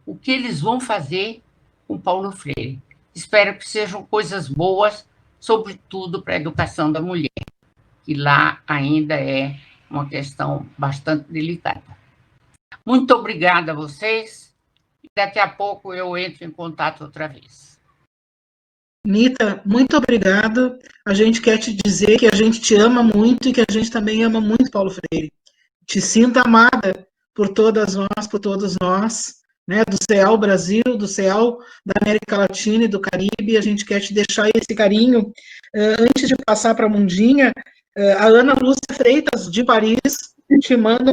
o que eles vão fazer com Paulo Freire? Espero que sejam coisas boas, sobretudo para a educação da mulher, que lá ainda é uma questão bastante delicada. Muito obrigada a vocês. Daqui a pouco eu entro em contato outra vez. Nita, muito obrigada. A gente quer te dizer que a gente te ama muito e que a gente também ama muito Paulo Freire. Te sinta amada por todas nós, por todos nós, né, do CEAL Brasil, do CEAL da América Latina e do Caribe. A gente quer te deixar esse carinho. Antes de passar para a Mundinha, a Ana Lúcia Freitas, de Paris, te manda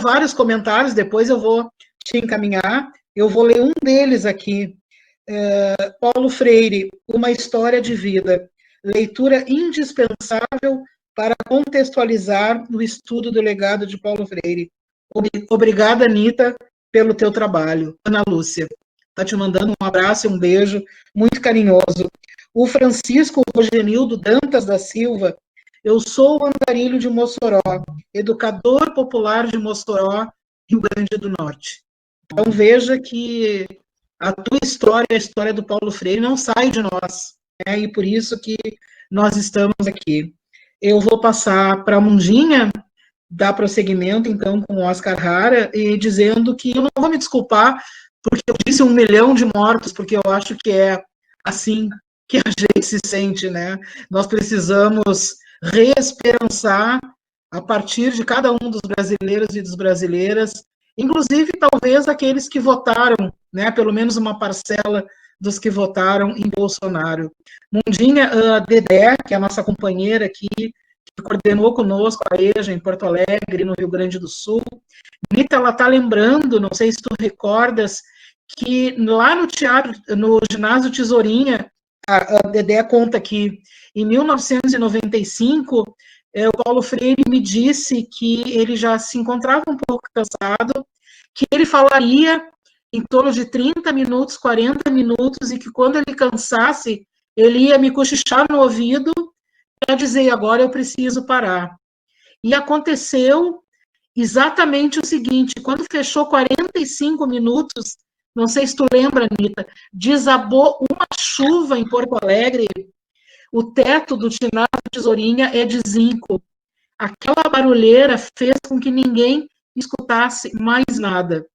vários comentários, depois eu vou te encaminhar. Eu vou ler um deles aqui. Paulo Freire, uma história de vida, leitura indispensável para contextualizar o estudo do legado de Paulo Freire. Obrigada, Anitta, pelo teu trabalho. Ana Lúcia, está te mandando um abraço e um beijo muito carinhoso. O Francisco Rogenildo Dantas da Silva, eu sou o Andarilho de Mossoró, educador popular de Mossoró, Rio Grande do Norte. Então, veja que a tua história, a história do Paulo Freire, não sai de nós, né? E por isso que nós estamos aqui. Eu vou passar para a Mundinha, dar prosseguimento, então, com o Oscar Hara, e dizendo que eu não vou me desculpar, porque eu disse 1 milhão de mortos, porque eu acho que é assim que a gente se sente, né? Nós precisamos reesperançar a partir de cada um dos brasileiros e das brasileiras, inclusive, talvez, aqueles que votaram, né, pelo menos uma parcela dos que votaram em Bolsonaro. Mundinha, a Dedé, que é a nossa companheira aqui, que coordenou conosco a EJA em Porto Alegre, no Rio Grande do Sul. Nita, ela está lembrando, não sei se tu recordas, que lá no teatro, no ginásio Tesourinha, a Dedé conta que em 1995, o Paulo Freire me disse que ele já se encontrava um pouco cansado, que ele falaria em torno de 30 minutos, 40 minutos, e que quando ele cansasse, ele ia me cochichar no ouvido para dizer, agora eu preciso parar. E aconteceu exatamente o seguinte, quando fechou 45 minutos, não sei se tu lembra, Anitta, desabou uma chuva em Porto Alegre, o teto do ginásio Tesourinha é de zinco. Aquela barulheira fez com que ninguém escutasse mais nada.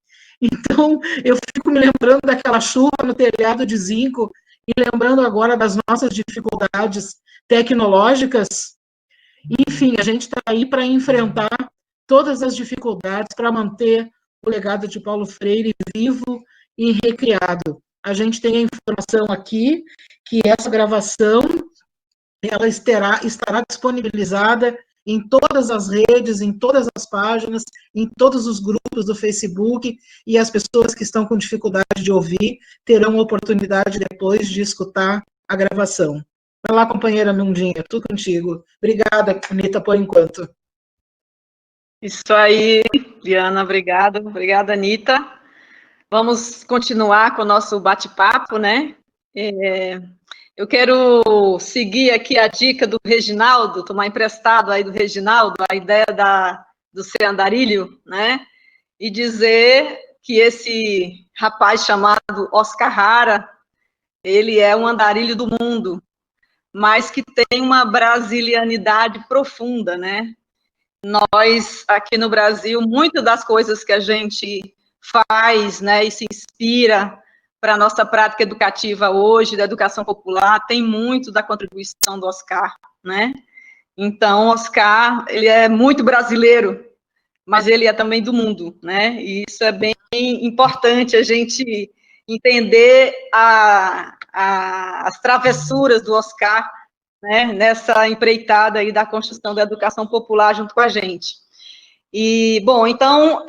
Então, eu fico me lembrando daquela chuva no telhado de zinco e lembrando agora das nossas dificuldades tecnológicas. Enfim, a gente está aí para enfrentar todas as dificuldades para manter o legado de Paulo Freire vivo e recriado. A gente tem a informação aqui que essa gravação ela estará disponibilizada em todas as redes, em todas as páginas, em todos os grupos do Facebook, e as pessoas que estão com dificuldade de ouvir terão a oportunidade depois de escutar a gravação. Vai lá, companheira Mundinha, tudo contigo. Obrigada, Anitta, por enquanto. Isso aí, Liana, obrigada. Obrigada, Anitta. Vamos continuar com o nosso bate-papo, né? Eu quero seguir aqui a dica do Reginaldo, tomar emprestado aí do Reginaldo, a ideia do ser andarilho, né? E dizer que esse rapaz chamado Oscar Hara, ele é um andarilho do mundo, mas que tem uma brasilianidade profunda, né? Nós, aqui no Brasil, muitas das coisas que a gente faz, né, e se inspira para a nossa prática educativa hoje, da educação popular, tem muito da contribuição do Oscar, né? Então, Oscar, ele é muito brasileiro, mas ele é também do mundo, né? E isso é bem importante a gente entender as travessuras do Oscar, né, nessa empreitada aí da construção da educação popular junto com a gente. E, bom, então,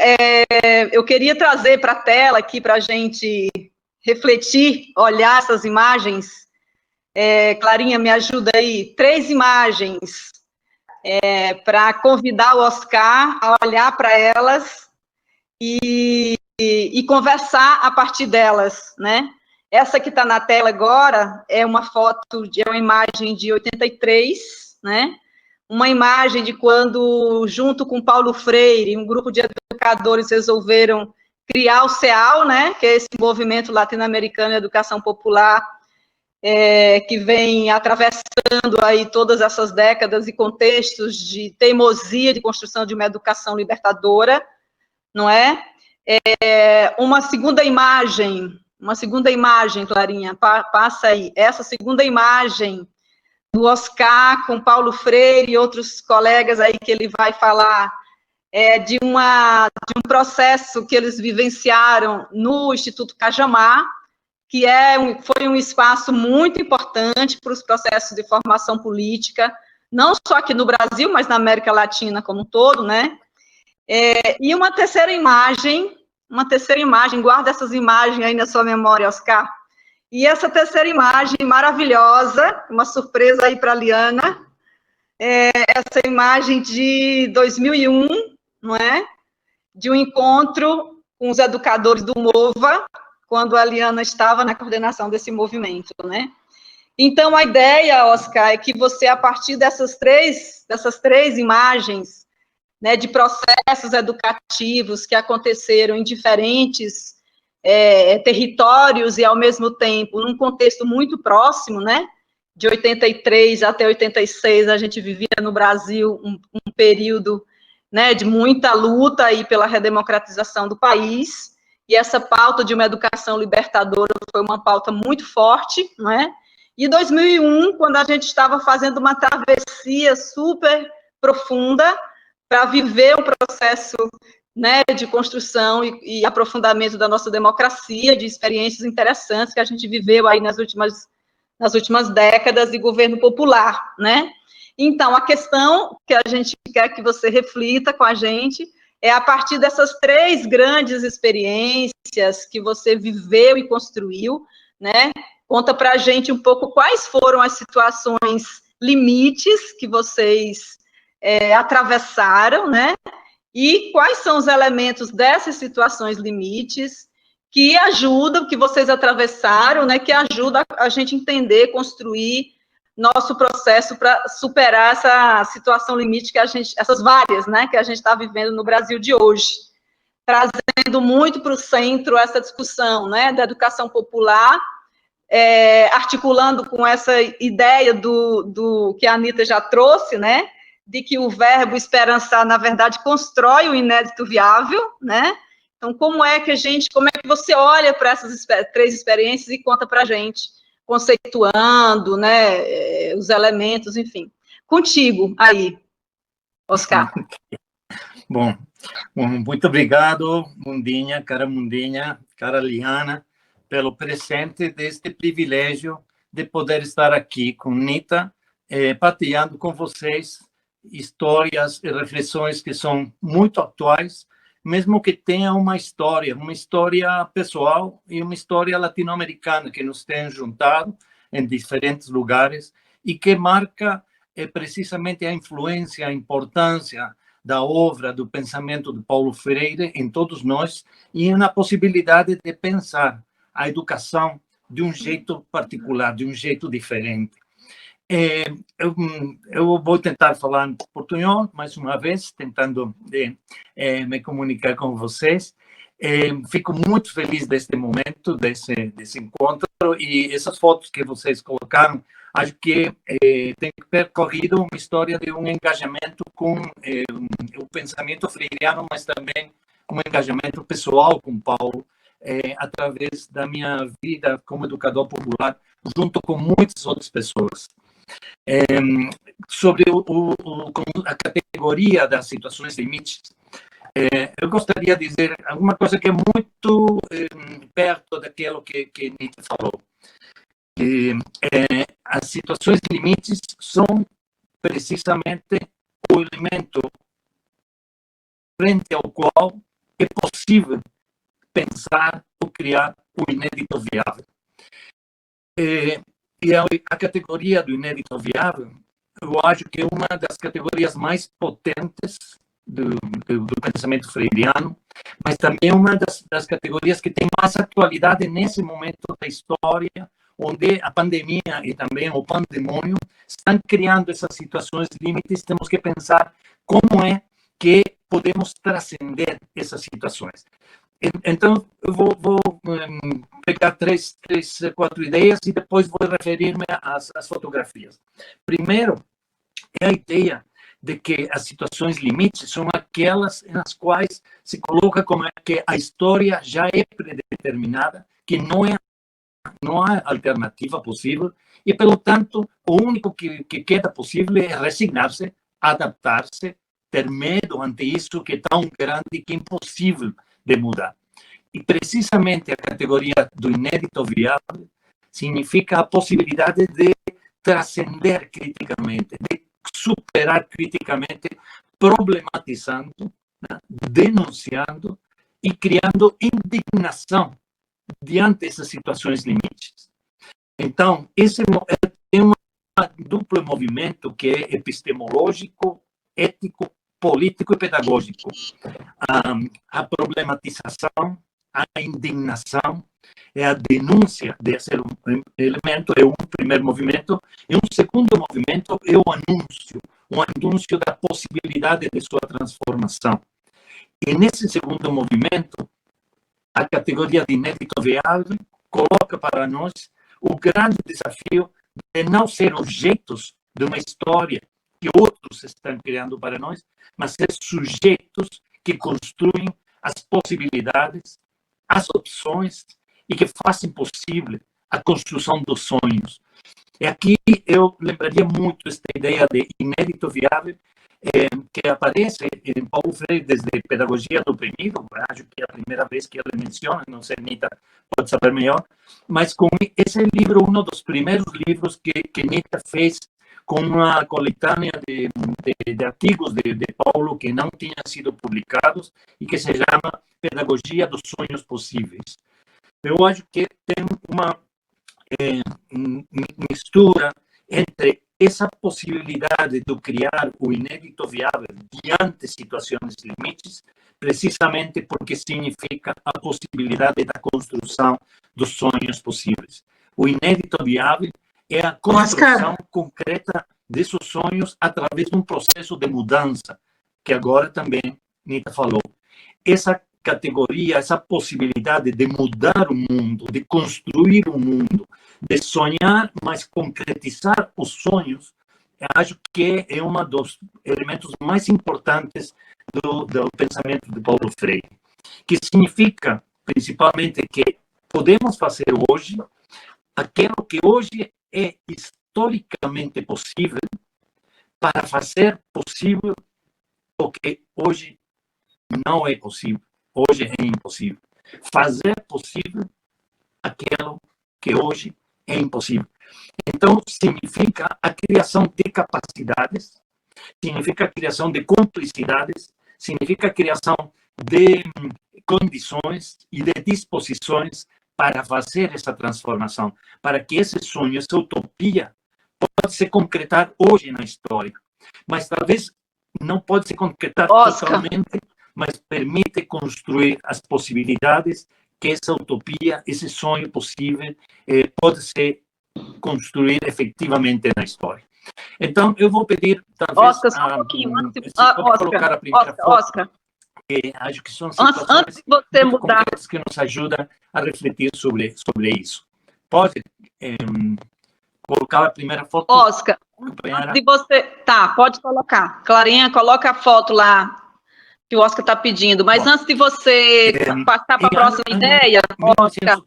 eu queria trazer para a tela aqui para a gente refletir, olhar essas imagens. Clarinha, me ajuda aí. 3 imagens para convidar o Oscar a olhar para elas e conversar a partir delas, né? Essa que está na tela agora é uma foto, é uma imagem de 83, né? Uma imagem de quando, junto com Paulo Freire, um grupo de educadores resolveram criar o CEAL, né? Que é esse movimento latino-americano de educação popular, que vem atravessando aí todas essas décadas e contextos de teimosia de construção de uma educação libertadora, não é? Uma segunda imagem, Clarinha, passa aí, essa segunda imagem do Oscar com Paulo Freire e outros colegas aí que ele vai falar, de um processo que eles vivenciaram no Instituto Cajamar, que foi um espaço muito importante para os processos de formação política, não só aqui no Brasil, mas na América Latina como um todo, né? E uma terceira imagem, guarda essas imagens aí na sua memória, Oscar. E essa terceira imagem maravilhosa, uma surpresa aí para a Liana, essa imagem de 2001, não é? De um encontro com os educadores do MOVA, quando a Liana estava na coordenação desse movimento, né? Então, a ideia, Oscar, é que você, a partir dessas três imagens, né, de processos educativos que aconteceram em diferentes territórios e, ao mesmo tempo, num contexto muito próximo, né, de 83 até 86, a gente vivia no Brasil um período, né, de muita luta aí pela redemocratização do país, e essa pauta de uma educação libertadora foi uma pauta muito forte, não é? E 2001, quando a gente estava fazendo uma travessia super profunda para viver um processo, né, de construção e aprofundamento da nossa democracia, de experiências interessantes que a gente viveu aí nas últimas décadas de governo popular, né? Então, a questão que a gente quer que você reflita com a gente é a partir dessas três grandes experiências que você viveu e construiu, né? Conta para a gente um pouco quais foram as situações limites que vocês atravessaram, né? E quais são os elementos dessas situações limites que ajudam, que vocês atravessaram, né? Que ajuda a gente entender, construir nosso processo para superar essa situação limite que essas várias, né? Que a gente está vivendo no Brasil de hoje, trazendo muito para o centro essa discussão, né? Da educação popular, articulando com essa ideia do que a Anita já trouxe, né? De que o verbo esperançar, na verdade, constrói o inédito viável, né? Então, como é que você olha para essas três experiências e conta para a gente, conceituando, né, os elementos, enfim. Contigo, aí, Oscar. Bom, muito obrigado, Mundinha, cara Liana, pelo presente deste privilégio de poder estar aqui com Nita, partilhando com vocês histórias e reflexões que são muito atuais, mesmo que tenha uma história pessoal e uma história latino-americana que nos tem juntado em diferentes lugares e que marca precisamente a influência, a importância da obra, do pensamento de Paulo Freire em todos nós e na possibilidade de pensar a educação de um jeito particular, de um jeito diferente. Eu vou tentar falar em portunhol, mais uma vez, tentando me comunicar com vocês. Fico muito feliz deste momento, desse encontro, e essas fotos que vocês colocaram, acho que tem percorrido uma história de um engajamento com o pensamento freiriano, mas também um engajamento pessoal com Paulo, através da minha vida como educador popular, junto com muitas outras pessoas. Sobre a categoria das situações limites, eu gostaria de dizer alguma coisa que é muito perto daquilo que Nita falou. As situações limites são precisamente o elemento frente ao qual é possível pensar ou criar o inédito viável. E a categoria do inédito viável, eu acho que é uma das categorias mais potentes do pensamento freiriano, mas também uma das categorias que tem mais atualidade nesse momento da história, onde a pandemia e também o pandemônio estão criando essas situações limites. Temos que pensar como é que podemos transcender essas situações. Então, eu vou pegar quatro ideias e depois vou referir-me às fotografias. Primeiro, é a ideia de que as situações limites são aquelas nas quais se coloca como que a história já é predeterminada, que não há alternativa possível, e, pelo tanto, o único que queda possível é resignar-se, adaptar-se, ter medo ante isso que é tão grande que é impossível de mudar. E, precisamente, a categoria do inédito viável significa a possibilidade de transcender criticamente, de superar criticamente, problematizando, né, denunciando e criando indignação diante dessas situações limites. Então, esse é um duplo movimento que é epistemológico, ético, político e pedagógico. A problematização, a indignação, a denúncia desse elemento é um primeiro movimento, e um segundo movimento é o anúncio da possibilidade de sua transformação. E nesse segundo movimento, a categoria de inédito viável coloca para nós o grande desafio de não ser objetos de uma história que outros estão criando para nós, mas ser sujeitos que construem as possibilidades, as opções e que façam possível a construção dos sonhos. E aqui eu lembraria muito esta ideia de inédito viável, que aparece em Paulo Freire desde Pedagogia do Oprimido. Acho que é a primeira vez que ele menciona, não sei, Nita pode saber melhor, mas com esse livro, um dos primeiros livros que Nita fez com uma coletânea de artigos de Paulo que não tinham sido publicados e que se chama Pedagogia dos Sonhos Possíveis. Eu acho que tem uma mistura entre essa possibilidade de criar o inédito viável diante de situações limites, precisamente porque significa a possibilidade da construção dos sonhos possíveis. O inédito viável é a construção concreta desses sonhos através de um processo de mudança, que agora também Nita falou. Essa categoria, essa possibilidade de mudar o mundo, de construir o mundo, de sonhar, mas concretizar os sonhos, acho que é um dos elementos mais importantes do pensamento de Paulo Freire, que significa, principalmente, que podemos fazer hoje aquilo que hoje é historicamente possível para fazer possível o que hoje não é possível. Hoje é impossível. Fazer possível aquilo que hoje é impossível. Então, significa a criação de capacidades, significa a criação de cumplicidades, significa a criação de condições e de disposições para fazer essa transformação, para que esse sonho, essa utopia, possa se concretar hoje na história. Mas talvez não pode se concretar totalmente, mas permite construir as possibilidades que essa utopia, esse sonho possível, pode se construir efetivamente na história. Então, eu vou pedir, talvez, Oscar, só um pouquinho, colocar a primeira foto, Oscar. que acho que são situações antes de você mudar, que nos ajudam a refletir sobre isso. Pode colocar a primeira foto? Oscar, antes de você... Tá, pode colocar. Clarinha, coloca a foto lá que o Oscar está pedindo, mas antes de você passar para a próxima ideia, Oscar,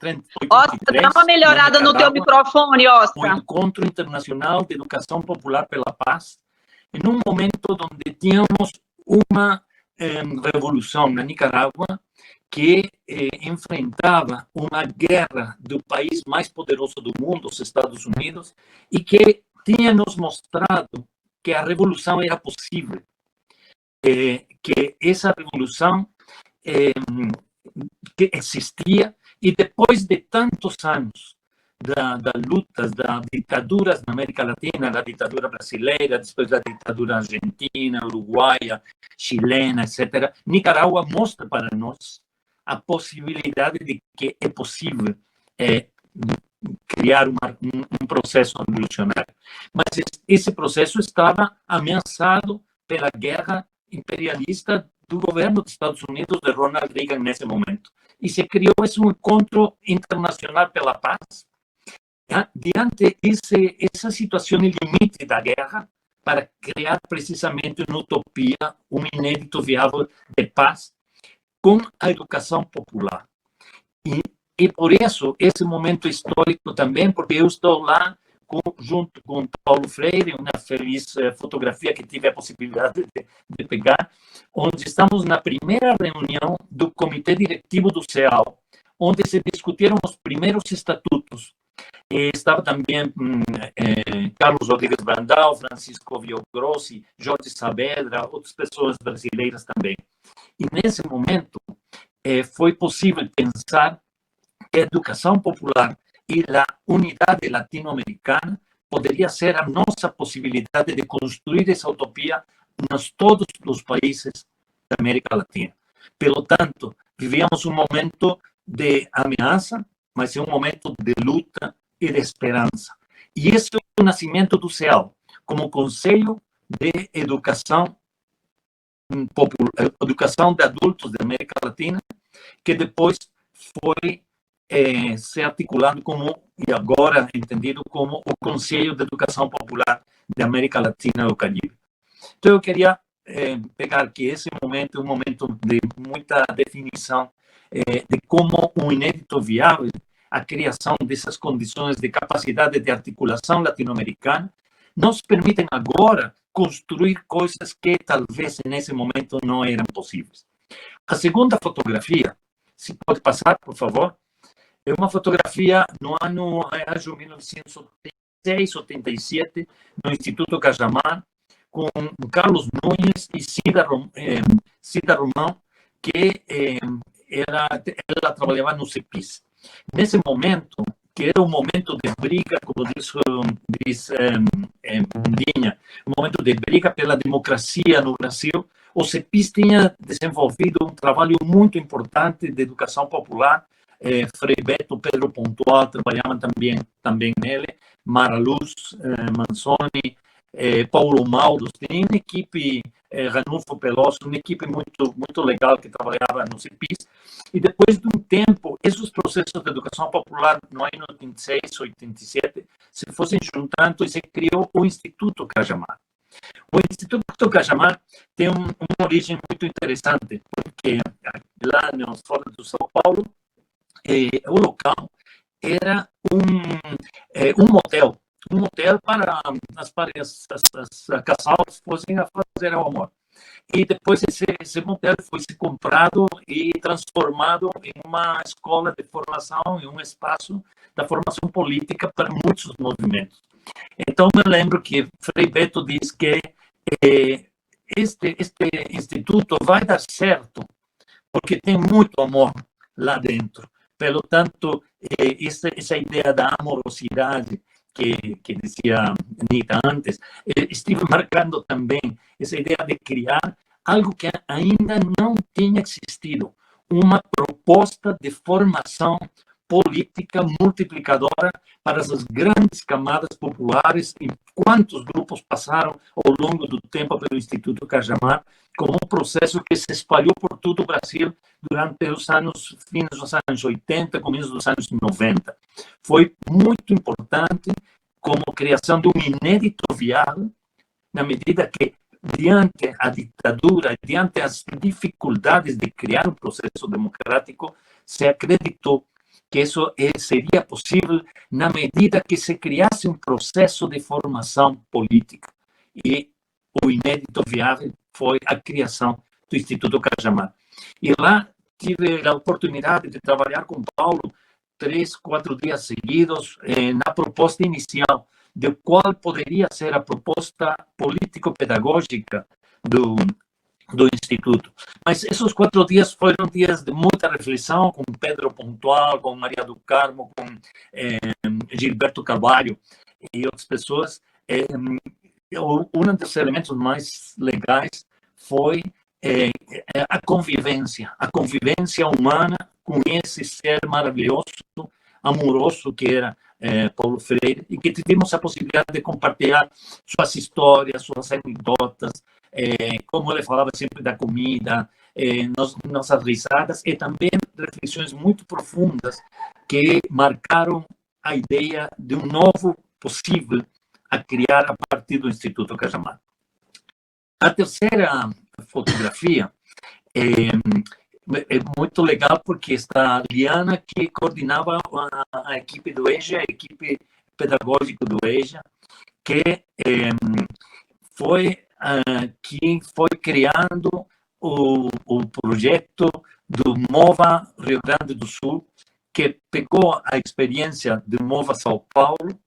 dá uma melhorada no teu microfone, Oscar. O Encontro Internacional de Educação Popular pela Paz, em um momento onde tínhamos uma revolução na Nicarágua que enfrentava uma guerra do país mais poderoso do mundo, os Estados Unidos, e que tinha nos mostrado que a revolução era possível. Que essa revolução que existia, e depois de tantos anos das lutas, das ditaduras na América Latina, da ditadura brasileira, depois da ditadura argentina, uruguaia, chilena, etc., Nicarágua mostra para nós a possibilidade de que é possível criar um processo revolucionário. Mas esse processo estava ameaçado pela guerra imperialista do governo dos Estados Unidos, de Ronald Reagan, nesse momento. E se criou esse encontro internacional pela paz, diante essa situação limite da guerra, para criar precisamente uma utopia, um inédito viável de paz, com a educação popular. E por isso, esse momento histórico também, porque eu estou lá junto com Paulo Freire, uma feliz fotografia que tive a possibilidade de pegar, onde estamos na primeira reunião do Comitê Diretivo do CEAL, onde se discutiram os primeiros estatutos. Estava também Carlos Rodrigues Brandão, Francisco Villagrossi, Jorge Saavedra, outras pessoas brasileiras também. E nesse momento foi possível pensar que a educação popular e a unidade latino-americana poderia ser a nossa possibilidade de construir essa utopia nos todos os países da América Latina. Pelo tanto, vivíamos um momento de ameaça, mas é um momento de luta e de esperança. E esse é o nascimento do CEAL, como Conselho de Educação Educação de Adultos da América Latina, que depois foi se articulado como, e agora entendido como, o Conselho de Educação Popular da América Latina e do Caribe. Então, eu queria pegar que esse momento é um momento de muita definição de como um inédito viável a criação dessas condições de capacidade de articulação latino-americana nos permitem agora construir coisas que talvez nesse momento não eram possíveis. A segunda fotografia, se pode passar, por favor, é uma fotografia no ano, acho, 1986, 87, no Instituto Cajamar, com Carlos Nunes e Cida Romão, que ela trabalhava no CEPIS. Nesse momento, que era um momento de briga, como diz Mundinha, um momento de briga pela democracia no Brasil, o CEPIS tinha desenvolvido um trabalho muito importante de educação popular. Frei Beto, Pedro Pontual trabalhavam também nele, Mara Luz, Manzoni, Paulo Mauro, tem uma equipe, Ranulfo Peloso, uma equipe muito legal que trabalhava no CEPIS. E depois de um tempo, esses processos de educação popular, no ano 86, 87, se fossem juntando e se criou o Instituto Cajamar. O Instituto Cajamar tem uma origem muito interessante, porque lá no fora do São Paulo, o local era um motel para as casais fossem a fazer o amor. E depois esse motel foi se comprado e transformado em uma escola de formação, em um espaço da formação política para muitos movimentos. Então, me lembro que Frei Beto diz que este instituto vai dar certo porque tem muito amor lá dentro. Pelo tanto, essa ideia da amorosidade que dizia Nita antes, estive marcando também essa ideia de criar algo que ainda não tinha existido, uma proposta de formação política multiplicadora para as grandes camadas populares, e quantos grupos passaram ao longo do tempo pelo Instituto Cajamar, como um processo que se espalhou por todo o Brasil durante os fins dos anos 80, começo dos anos 90. Foi muito importante como criação de um inédito viável, na medida que, diante a ditadura, diante as dificuldades de criar um processo democrático, se acreditou que isso seria possível na medida que se criasse um processo de formação política. E o inédito viável foi a criação do Instituto Cajamar. E lá tive a oportunidade de trabalhar com Paulo 3, 4 dias seguidos na proposta inicial, de qual poderia ser a proposta político-pedagógica do Instituto. Mas esses 4 dias foram dias de muita reflexão com Pedro Pontual, com Maria do Carmo, com Gilberto Carvalho e outras pessoas. Um dos elementos mais legais foi a convivência humana com esse ser maravilhoso, amoroso que era Paulo Freire, e que tivemos a possibilidade de compartilhar suas histórias, suas anedotas, como ele falava sempre da comida, nossas risadas, e também reflexões muito profundas que marcaram a ideia de um novo possível a criar a partir do Instituto Cajamar. A terceira fotografia é muito legal porque está a Liana, que coordenava a equipe do EJA, a equipe pedagógica do EJA, que foi quem foi criando o projeto do MOVA Rio Grande do Sul, que pegou a experiência do MOVA São Paulo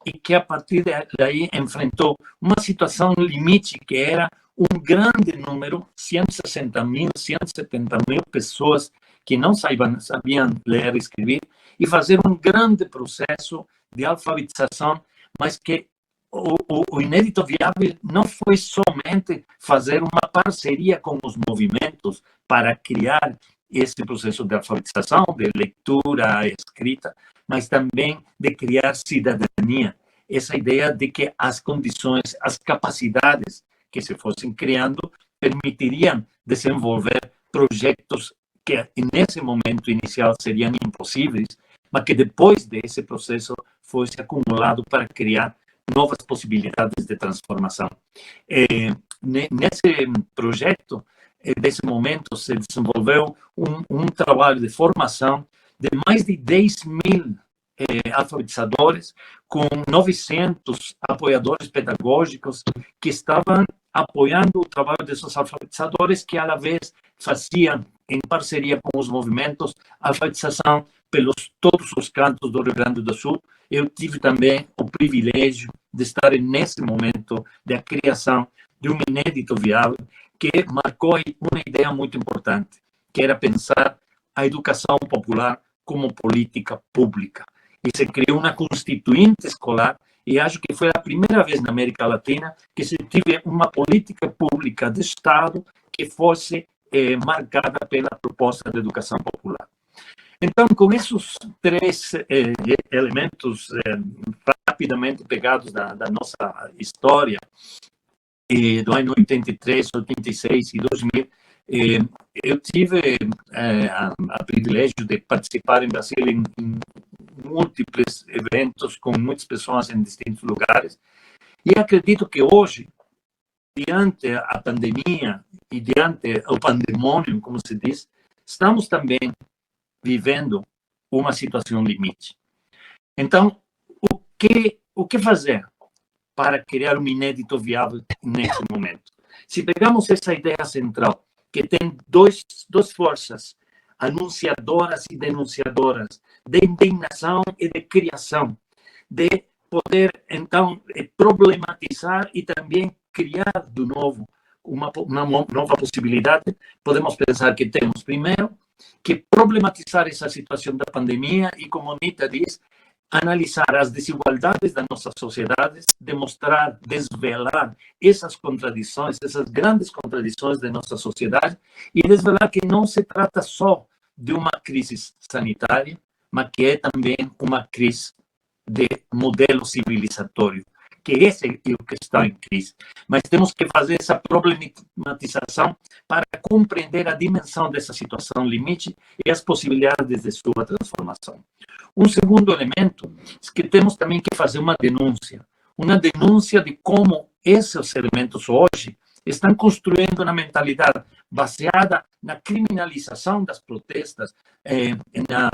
e que, a partir daí, enfrentou uma situação limite, que era um grande número, 160.000, 170.000 pessoas que não sabiam ler e escrever, e fazer um grande processo de alfabetização, mas que o inédito viável não foi somente fazer uma parceria com os movimentos para criar esse processo de alfabetização, de leitura, escrita, mas também de criar cidadania. Essa ideia de que as condições, as capacidades que se fossem criando permitiriam desenvolver projetos que, nesse momento inicial, seriam impossíveis, mas que depois desse processo fosse acumulado para criar novas possibilidades de transformação. Nesse projeto, desse momento, se desenvolveu um trabalho de formação de mais de 10.000 alfabetizadores, com 900 apoiadores pedagógicos que estavam apoiando o trabalho desses alfabetizadores, que, à vez, faziam, em parceria com os movimentos, alfabetização pelos todos os cantos do Rio Grande do Sul. Eu tive também o privilégio de estar nesse momento da criação de um inédito viável que marcou uma ideia muito importante, que era pensar a educação popular como política pública. E se criou uma constituinte escolar, e acho que foi a primeira vez na América Latina que se teve uma política pública de Estado que fosse marcada pela proposta de educação popular. Então, com esses 3 elementos rapidamente pegados da nossa história, do ano 83, 86 e 2000, eu tive a privilégio de participar em Brasil em múltiplos eventos com muitas pessoas em distintos lugares, e acredito que hoje, diante a pandemia e diante o pandemônio, como se diz, estamos também vivendo uma situação limite. Então, o que fazer para criar um inédito viável nesse momento? Se pegamos essa ideia central, que tem duas forças, anunciadoras e denunciadoras, de indignação e de criação, de poder, então, problematizar e também criar de novo uma nova possibilidade, podemos pensar que temos, primeiro, que problematizar essa situação da pandemia e, como Nita diz, analisar as desigualdades da nossa sociedade, demonstrar, desvelar essas contradições, essas grandes contradições da nossa sociedade, e desvelar que não se trata só de uma crise sanitária, mas que é também uma crise de modelo civilizatório, que esse é o que está em crise. Mas temos que fazer essa problematização para compreender a dimensão dessa situação limite e as possibilidades de sua transformação. Um segundo elemento é que temos também que fazer uma denúncia de como esses elementos hoje estão construindo uma mentalidade baseada na criminalização das protestas, na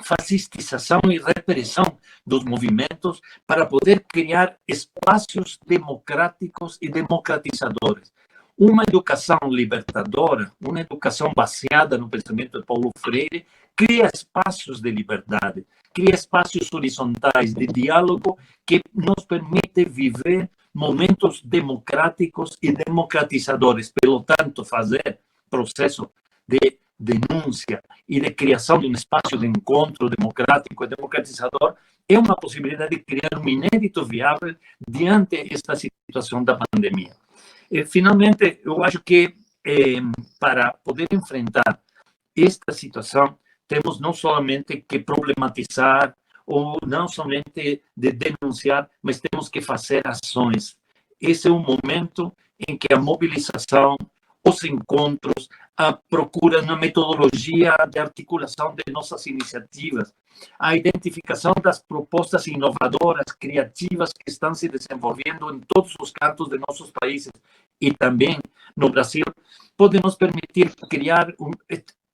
fascistização e repressão dos movimentos, para poder criar espaços democráticos e democratizadores. Uma educação libertadora, uma educação baseada no pensamento de Paulo Freire, cria espaços de liberdade, cria espaços horizontais de diálogo que nos permite viver momentos democráticos e democratizadores. Pelo tanto, fazer processo de denúncia e de criação de um espaço de encontro democrático e democratizador é uma possibilidade de criar um inédito viável diante desta situação da pandemia. E, finalmente, eu acho que para poder enfrentar esta situação, temos não somente que problematizar ou não somente de denunciar, mas temos que fazer ações. Esse é um momento em que a mobilização, os encontros, a procura na metodologia de articulação de nossas iniciativas, a identificação das propostas inovadoras, criativas que estão se desenvolvendo em todos os cantos de nossos países e também no Brasil, pode nos permitir criar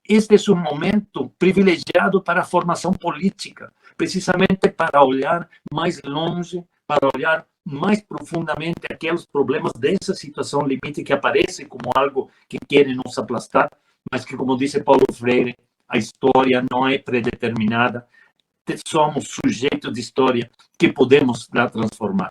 este é um momento privilegiado para a formação política, precisamente para olhar mais longe, para olhar mais profundamente aqueles problemas dessa situação limite que aparece como algo que querem nos aplastar, mas que, como disse Paulo Freire, a história não é predeterminada, somos sujeitos de história que podemos la transformar.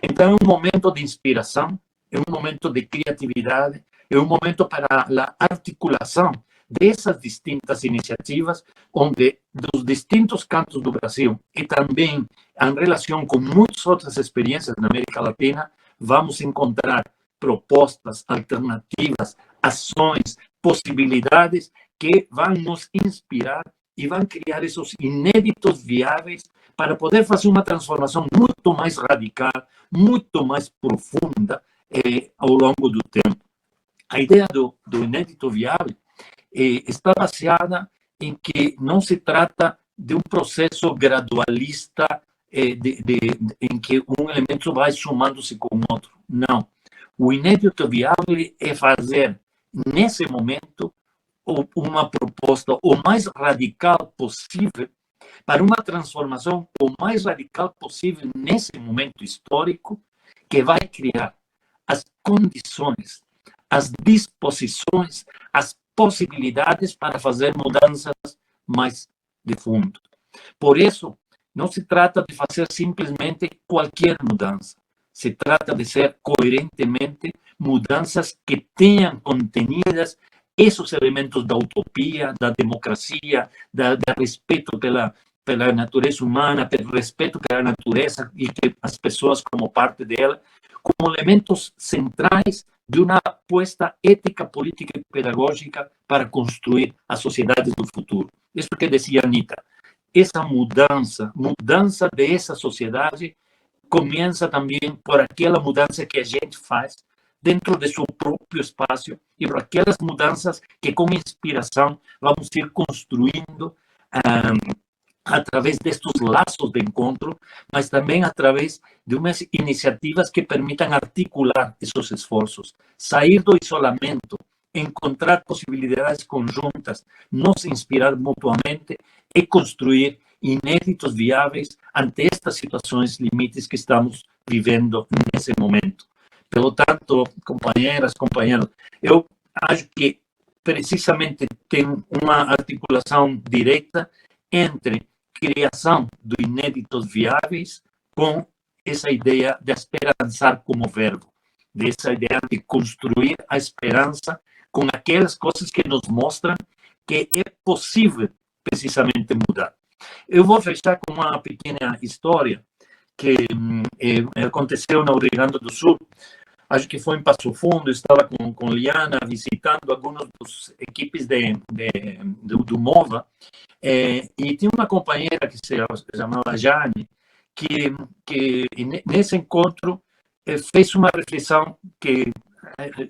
Então, é um momento de inspiração, é um momento de criatividade, é um momento para a articulação dessas distintas iniciativas, onde dos distintos cantos do Brasil e também em relação com muitas outras experiências na América Latina, vamos encontrar propostas, alternativas, ações, possibilidades que vão nos inspirar e vão criar esses inéditos viáveis para poder fazer uma transformação muito mais radical, muito mais profunda ao longo do tempo. A ideia do inédito viável está baseada em que não se trata de um processo gradualista em que um elemento vai somando-se com o outro. Não. O inédito viável é fazer, nesse momento, uma proposta o mais radical possível para uma transformação o mais radical possível nesse momento histórico que vai criar as condições, as disposições, as possibilidades para fazer mudanças mais de fundo. Por isso, não se trata de fazer simplesmente qualquer mudança. Se trata de ser coerentemente mudanças que tenham contenidas esses elementos da utopia, da democracia, da respeito pela natureza humana, pelo respeito pela natureza e que as pessoas como parte dela, como elementos centrais de uma aposta ética, política e pedagógica para construir a sociedade do futuro. Isso que dizia Anita. Essa mudança dessa sociedade começa também por aquela mudança que a gente faz dentro de seu próprio espaço e por aquelas mudanças que com inspiração vamos ir construindo através destes laços de encontro, mas também através de umas iniciativas que permitam articular esses esforços, sair do isolamento, encontrar possibilidades conjuntas, nos inspirar mutuamente e construir inéditos viáveis ante estas situações limites que estamos vivendo nesse momento. Pelo tanto, companheiras, companheiros, eu acho que precisamente tem uma articulação direta entre criação de inéditos viáveis com essa ideia de esperançar como verbo, dessa ideia de construir a esperança com aquelas coisas que nos mostram que é possível precisamente mudar. Eu vou fechar com uma pequena história que aconteceu no Rio Grande do Sul. Acho que foi em Passo Fundo, estava com Liana visitando algumas das equipes do MOVA, e tinha uma companheira que se chamava Jane, que nesse encontro fez uma reflexão que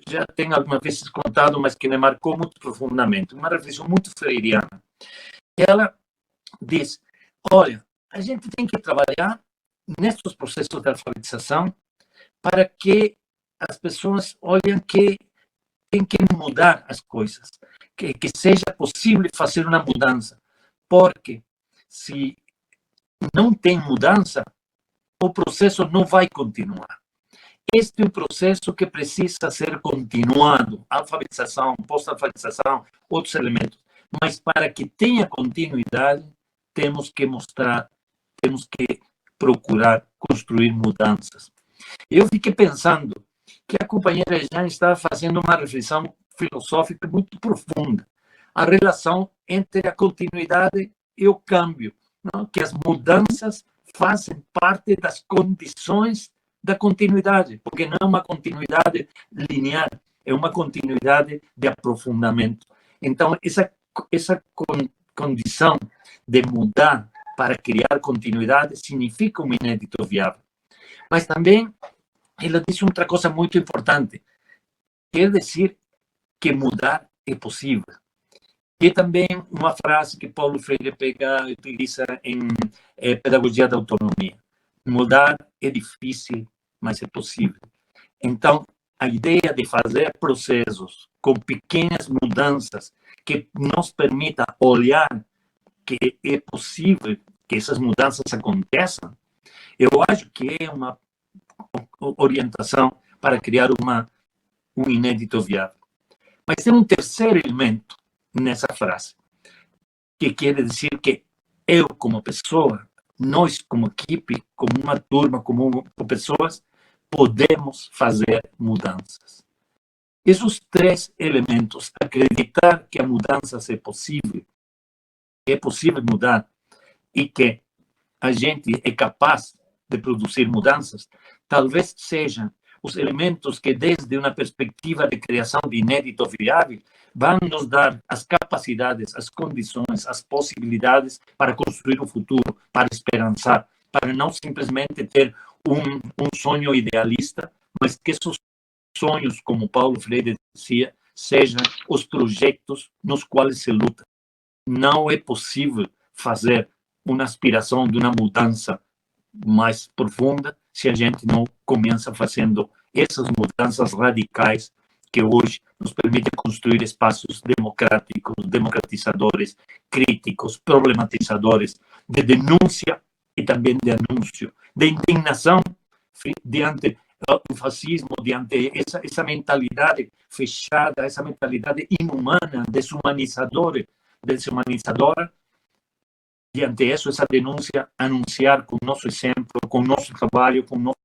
já tenho algumas vezes contado, mas que me marcou muito profundamente, uma reflexão muito freiriana. Ela diz, olha, a gente tem que trabalhar nesses processos de alfabetização para que as pessoas olhem que tem que mudar as coisas, que seja possível fazer uma mudança, porque se não tem mudança, o processo não vai continuar. Este é um processo que precisa ser continuado, alfabetização, pós-alfabetização, outros elementos, mas para que tenha continuidade, temos que mostrar, temos que procurar construir mudanças. Eu fiquei pensando que a companheira Jane estava fazendo uma reflexão filosófica muito profunda. A relação entre a continuidade e o câmbio, não? Que as mudanças fazem parte das condições da continuidade, porque não é uma continuidade linear, é uma continuidade de aprofundamento. Então, essa condição de mudar para criar continuidade significa um inédito viável. Mas também, ela disse outra coisa muito importante, quer dizer que mudar é possível. E também uma frase que Paulo Freire pega e utiliza em Pedagogia da Autonomia. Mudar é difícil, mas é possível. Então, a ideia de fazer processos com pequenas mudanças que nos permita olhar que é possível que essas mudanças aconteçam, eu acho que é uma orientação para criar um inédito viável. Mas tem um terceiro elemento nessa frase, que quer dizer que eu, como pessoa, nós, como equipe, como uma turma, como pessoas, podemos fazer mudanças. Esses três elementos, acreditar que a mudança é possível mudar e que a gente é capaz de produzir mudanças, talvez sejam os elementos que, desde uma perspectiva de criação de inédito viável, vão nos dar as capacidades, as condições, as possibilidades para construir um futuro, para esperançar, para não simplesmente ter um sonho idealista, mas que esses sonhos, como Paulo Freire dizia, sejam os projetos nos quais se luta. Não é possível fazer uma aspiração de uma mudança mais profunda se a gente não começa fazendo essas mudanças radicais que hoje nos permitem construir espaços democráticos, democratizadores, críticos, problematizadores, de denúncia e também de anúncio, de indignação diante do fascismo, diante essa mentalidade fechada, essa mentalidade inumana, deshumanizadora, diante disso, essa denúncia, anunciar com o nosso exemplo, com o nosso trabalho, com nossos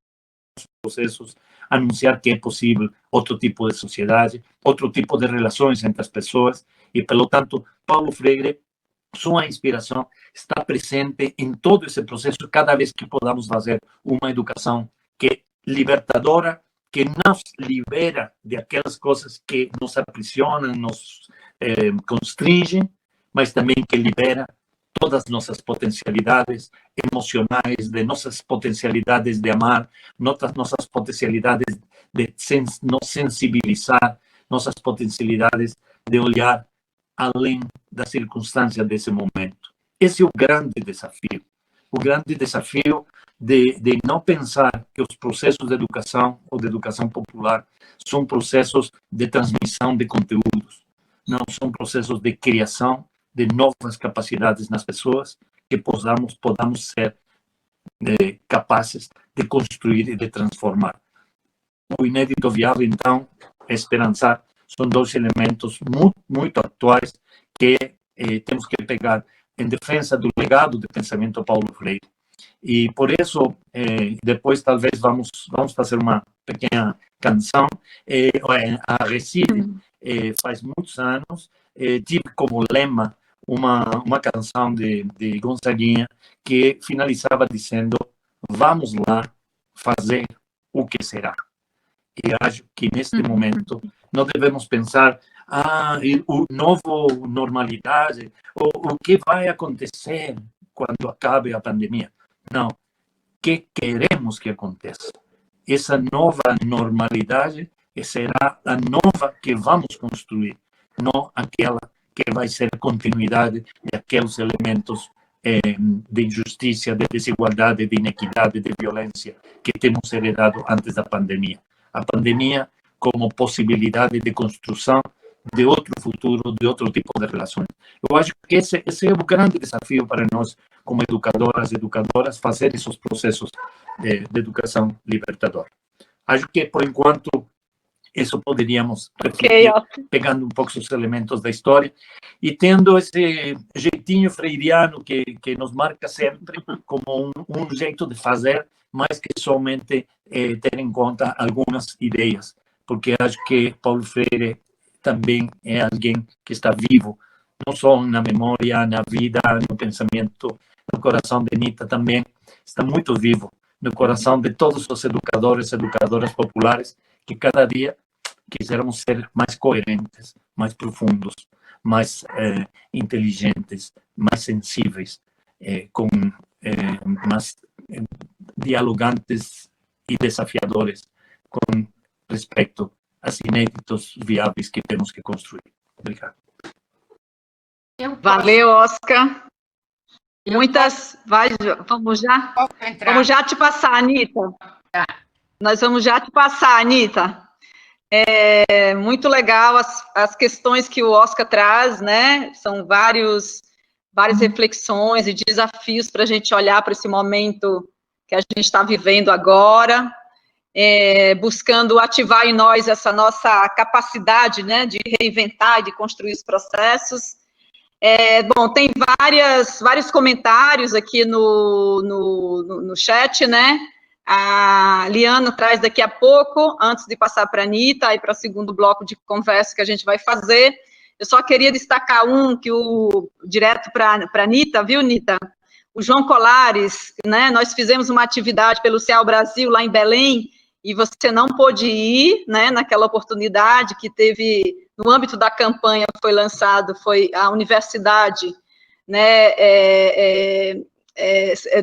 processos, anunciar que é possível outro tipo de sociedade, outro tipo de relações entre as pessoas, e, pelo tanto, Paulo Freire, sua inspiração está presente em todo esse processo, cada vez que podamos fazer uma educação que é libertadora, que nos libera de aquelas coisas que nos aprisionam, nos constringem, mas também que libera todas as nossas potencialidades emocionais, de nossas potencialidades de amar, nossas potencialidades de nos sensibilizar, nossas potencialidades de olhar além da circunstância desse momento. Esse é o grande desafio de não pensar que os processos de educação ou de educação popular são processos de transmissão de conteúdos, não são processos de criação de novas capacidades nas pessoas que podamos ser capazes de construir e de transformar. O inédito viável, então, esperançar, são dois elementos muito atuais que temos que pegar em defesa do legado do pensamento Paulo Freire. E por isso, depois talvez vamos fazer uma pequena canção. A Recife, faz muitos anos, tive como lema uma canção de Gonzaguinha que finalizava dizendo: vamos lá fazer o que será. E acho que neste momento não devemos pensar o novo normalidade, o que vai acontecer quando acabe a pandemia. Não, o que queremos que aconteça. Essa nova normalidade será a nova que vamos construir, não aquela que vai ser continuidade de aqueles elementos de injustiça, de desigualdade, de inequidade, de violência que temos heredado antes da pandemia. A pandemia como possibilidade de construção de outro futuro, de outro tipo de relações. Eu acho que esse é o grande desafio para nós, como educadoras, fazer esses processos de educação libertadora. Acho que, por enquanto, isso poderíamos refletir, pegando um pouco os elementos da história e tendo esse jeitinho freiriano que nos marca sempre como um jeito de fazer, mais que somente ter em conta algumas ideias, porque acho que Paulo Freire também é alguém que está vivo, não só na memória, na vida, no pensamento, no coração de Nita também, está muito vivo no coração de todos os educadores e educadoras populares que cada dia quiseram ser mais coerentes, mais profundos, mais inteligentes, mais sensíveis, mais dialogantes e desafiadores com respeito aos inéditos viáveis que temos que construir. Obrigado. Valeu, Oscar. Vamos já te passar, Anita. Nós vamos já te passar, Anita. É muito legal as questões que o Oscar traz, né? São várias reflexões e desafios para a gente olhar para esse momento que a gente está vivendo agora, buscando ativar em nós essa nossa capacidade, né, de reinventar e de construir os processos. Bom, tem vários comentários aqui no chat, né? A Liana traz daqui a pouco, antes de passar para a Anita, e para o segundo bloco de conversa que a gente vai fazer. Eu só queria destacar direto para a Anita, viu, Anita? O João Colares, né? Nós fizemos uma atividade pelo CEAL Brasil, lá em Belém, e você não pôde ir, né, naquela oportunidade que teve, no âmbito da campanha foi lançado, foi a universidade, né,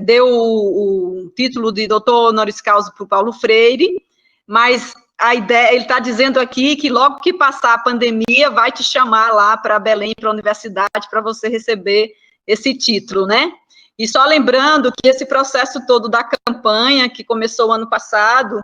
deu o título de doutor honoris causa para o Paulo Freire, mas a ideia, ele está dizendo aqui que logo que passar a pandemia, vai te chamar lá para Belém, para a universidade, para você receber esse título, né? E só lembrando que esse processo todo da campanha, que começou ano passado,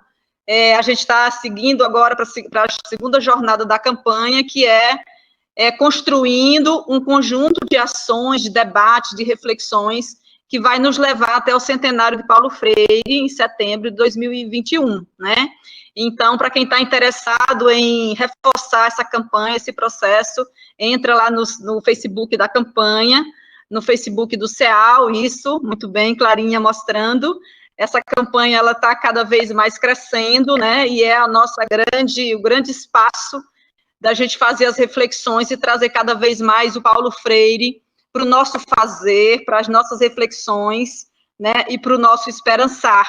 a gente está seguindo agora para a segunda jornada da campanha, que é construindo um conjunto de ações, de debates, de reflexões, que vai nos levar até o centenário de Paulo Freire, em setembro de 2021, né? Então, para quem está interessado em reforçar essa campanha, esse processo, entra lá no Facebook da campanha, no Facebook do CEAL, isso, muito bem, Clarinha mostrando. Essa campanha, ela está cada vez mais crescendo, né, e é o grande espaço da gente fazer as reflexões e trazer cada vez mais o Paulo Freire para o nosso fazer, para as nossas reflexões, né, e para o nosso esperançar,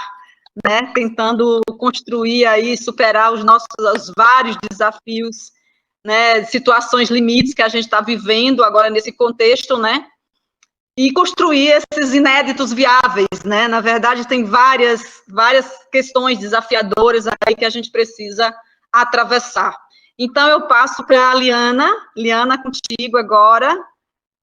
né, tentando construir aí, superar os vários desafios, né, situações limites que a gente está vivendo agora nesse contexto, né, e construir esses inéditos viáveis, né? Na verdade, tem várias questões desafiadoras aí que a gente precisa atravessar. Então, eu passo para a Liana, contigo agora,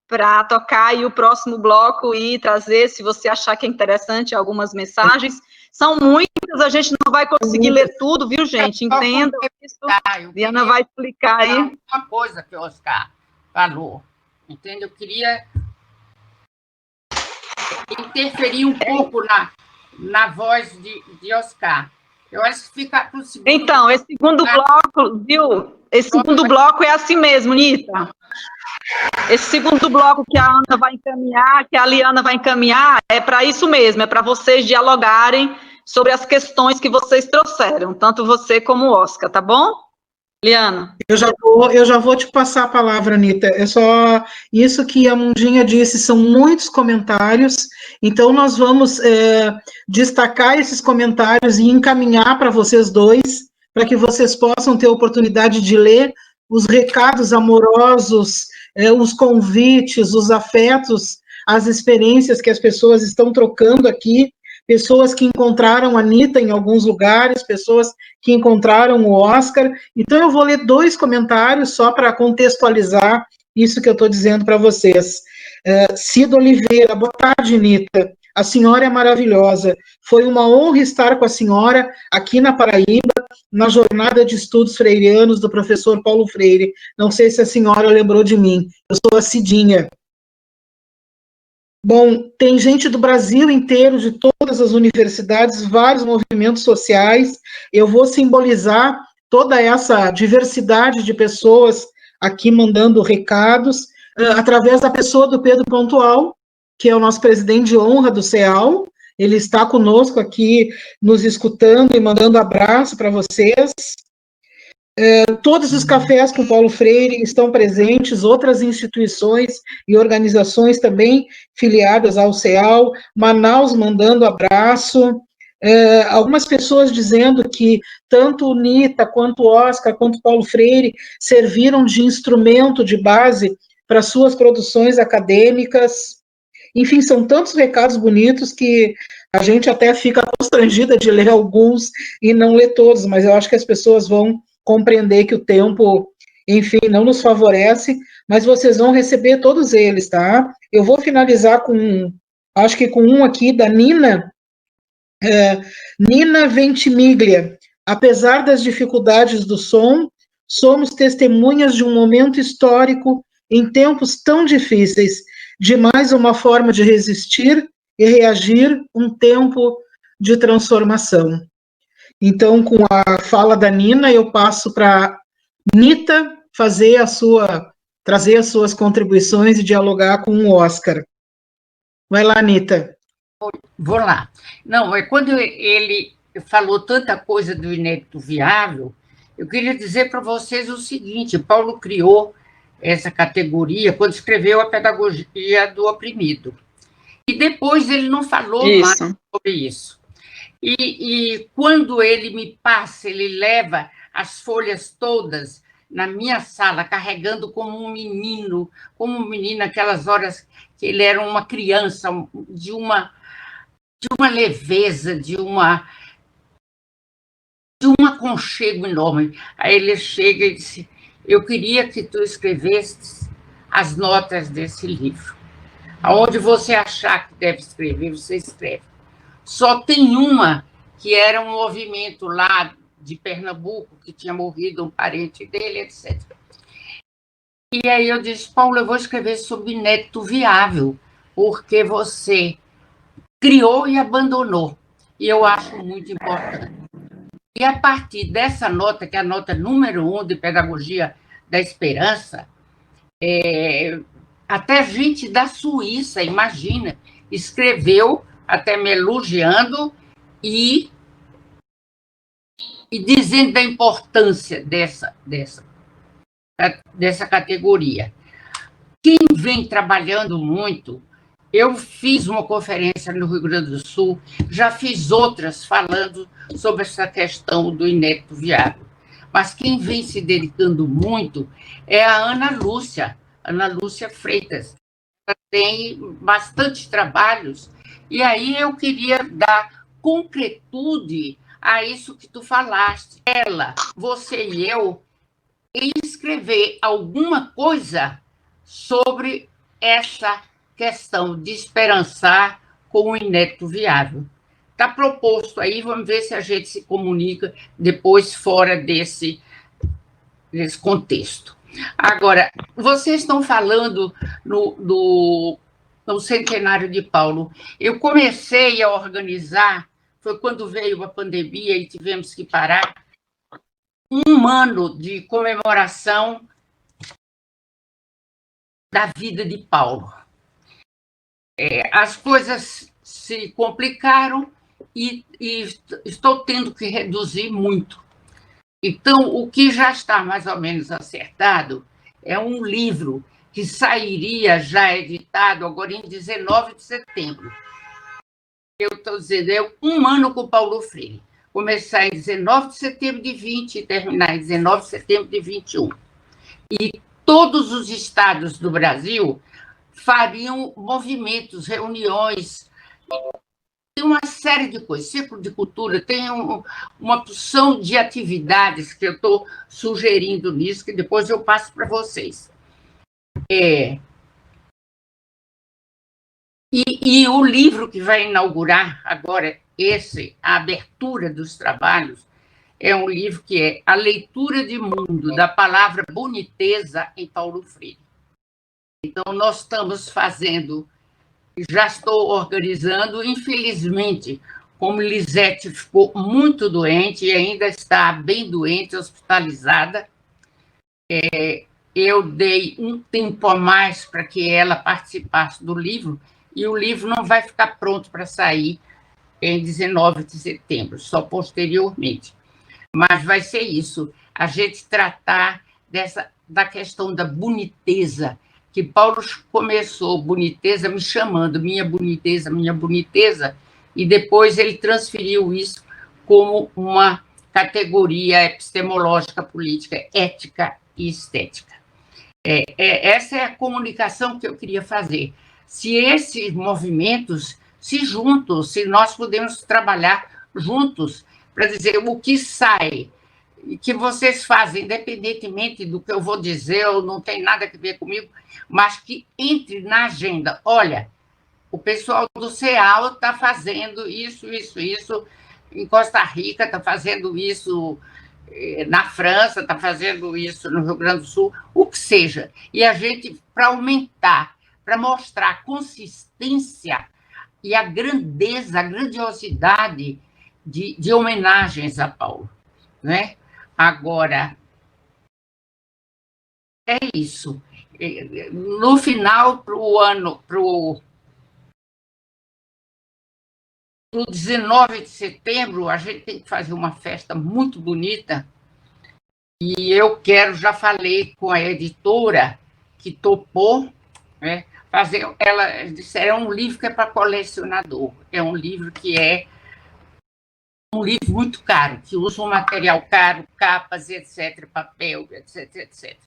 para tocar aí o próximo bloco e trazer, se você achar que é interessante, algumas mensagens. São muitas, a gente não vai conseguir ler tudo, viu, gente? Entenda isso. Liana vai explicar aí. Uma coisa que o Oscar falou, entende? Eu queria interferir um pouco na voz de Oscar. Eu acho que fica para o segundo. Então, esse segundo bloco, viu? Esse segundo bloco é assim mesmo, Nita. Esse segundo bloco que a Ana vai encaminhar, que a Liana vai encaminhar, é para isso mesmo, é para vocês dialogarem sobre as questões que vocês trouxeram, tanto você como o Oscar, tá bom? Liana. Eu já vou te passar a palavra, Anita. É só isso que a Mundinha disse, são muitos comentários, então nós vamos destacar esses comentários e encaminhar para vocês dois, para que vocês possam ter a oportunidade de ler os recados amorosos, os convites, os afetos, as experiências que as pessoas estão trocando aqui, pessoas que encontraram a Anita em alguns lugares, pessoas que encontraram o Oscar. Então, eu vou ler 2 comentários só para contextualizar isso que eu estou dizendo para vocês. Cida Oliveira, boa tarde, Anita. A senhora é maravilhosa. Foi uma honra estar com a senhora aqui na Paraíba, na jornada de estudos freirianos do professor Paulo Freire. Não sei se a senhora lembrou de mim. Eu sou a Cidinha. Bom, tem gente do Brasil inteiro, de todas as universidades, vários movimentos sociais. Eu vou simbolizar toda essa diversidade de pessoas aqui mandando recados, através da pessoa do Pedro Pontual, que é o nosso presidente de honra do CEAL. Ele está conosco aqui, nos escutando e mandando abraço para vocês. Todos os cafés com Paulo Freire estão presentes, outras instituições e organizações também filiadas ao CEAL, Manaus mandando abraço, algumas pessoas dizendo que tanto o Nita, quanto o Oscar, quanto o Paulo Freire serviram de instrumento de base para suas produções acadêmicas. Enfim, são tantos recados bonitos que a gente até fica constrangida de ler alguns e não ler todos, mas eu acho que as pessoas vão compreender que o tempo, enfim, não nos favorece, mas vocês vão receber todos eles, tá? Eu vou finalizar com, acho que com um aqui da Nina, Nina Ventimiglia. Apesar das dificuldades do som, somos testemunhas de um momento histórico em tempos tão difíceis, de mais uma forma de resistir e reagir, um tempo de transformação. Então, com a fala da Nina, eu passo para Nita trazer as suas contribuições e dialogar com o Oscar. Vai lá, Nita. Vou lá. Não, quando ele falou tanta coisa do inédito viável, eu queria dizer para vocês o seguinte: Paulo criou essa categoria quando escreveu A Pedagogia do Oprimido. E depois ele não falou mais sobre isso. E quando ele me passa, ele leva as folhas todas na minha sala, carregando como um menino, aquelas horas que ele era uma criança, de uma leveza, de um aconchego enorme. Aí ele chega e disse: eu queria que tu escrevesses as notas desse livro. Aonde você achar que deve escrever, você escreve. Só tem uma que era um movimento lá de Pernambuco, que tinha morrido um parente dele, etc. E aí eu disse: Paulo, eu vou escrever sobre inédito viável, porque você criou e abandonou. E eu acho muito importante. E a partir dessa nota, que é a nota número 1 de Pedagogia da Esperança, até gente da Suíça, imagina, escreveu até me elogiando e dizendo da importância dessa categoria. Quem vem trabalhando muito, eu fiz uma conferência no Rio Grande do Sul, já fiz outras falando sobre essa questão do inédito viável, mas quem vem se dedicando muito é a Ana Lúcia Freitas. Ela tem bastante trabalhos, e aí eu queria dar concretude a isso que tu falaste. Ela, você e eu, escrever alguma coisa sobre essa questão de esperançar com o inédito viável. Está proposto aí, vamos ver se a gente se comunica depois fora desse contexto. Agora, vocês estão falando no centenário de Paulo. Eu comecei a organizar, foi quando veio a pandemia e tivemos que parar, um ano de comemoração da vida de Paulo. As coisas se complicaram e estou tendo que reduzir muito. Então, o que já está mais ou menos acertado é um livro que sairia já editado agora em 19 de setembro. Eu estou dizendo, é um ano com Paulo Freire. Começar em 19 de setembro de 20 e terminar em 19 de setembro de 21. E todos os estados do Brasil fariam movimentos, reuniões, tem uma série de coisas, Círculo de Cultura, tem uma porção de atividades que eu estou sugerindo nisso, que depois eu passo para vocês. E o livro que vai inaugurar agora, a abertura dos trabalhos, é um livro que é A Leitura de Mundo, da palavra boniteza em Paulo Freire. Então, nós estamos fazendo, já estou organizando, infelizmente, como Lisete ficou muito doente e ainda está bem doente, hospitalizada, eu dei um tempo a mais para que ela participasse do livro, e o livro não vai ficar pronto para sair em 19 de setembro, só posteriormente. Mas vai ser isso. a gente tratar da questão da boniteza, que Paulo começou boniteza me chamando minha boniteza, e depois ele transferiu isso como uma categoria epistemológica, política, ética e estética. Essa é a comunicação que eu queria fazer. Se esses movimentos se juntam, se nós podemos trabalhar juntos para dizer o que sai, que vocês fazem, independentemente do que eu vou dizer, ou não tem nada a ver comigo, mas que entre na agenda. Olha, o pessoal do CEAL está fazendo isso, em Costa Rica está fazendo isso, na França está fazendo isso, no Rio Grande do Sul, o que seja. E a gente, para aumentar, para mostrar a consistência e a grandeza, a grandiosidade de homenagens a Paulo, né? Agora, é isso. No final, para o 19 de setembro, a gente tem que fazer uma festa muito bonita, e eu quero, já falei com a editora que topou, né, fazer, ela disseram, é um livro que é para colecionador, é um livro que é um livro muito caro, que usa um material caro, capas, etc., papel, etc.,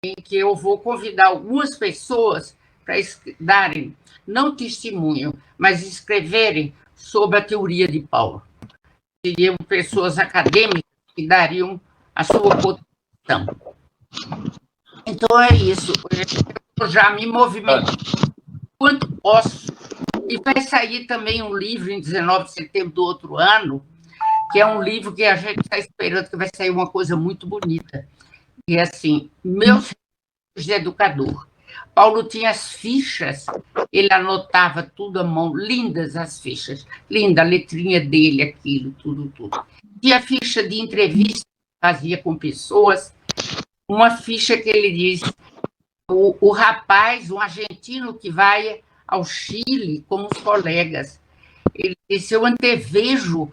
em que eu vou convidar algumas pessoas para darem, não testemunho, mas escreverem sobre a teoria de Paulo. Seriam pessoas acadêmicas que dariam a sua contribuição. Então, é isso. Eu já me movimento quanto posso. E vai sair também um livro em 19 de setembro do outro ano, que é um livro que a gente está esperando que vai sair uma coisa muito bonita. E assim, meus filhos de educador. Paulo tinha as fichas, ele anotava tudo à mão, lindas as fichas, linda a letrinha dele, aquilo, tudo. E a ficha de entrevista que fazia com pessoas, uma ficha que ele diz, o rapaz, um argentino que vai ao Chile com os colegas, ele disse, eu antevejo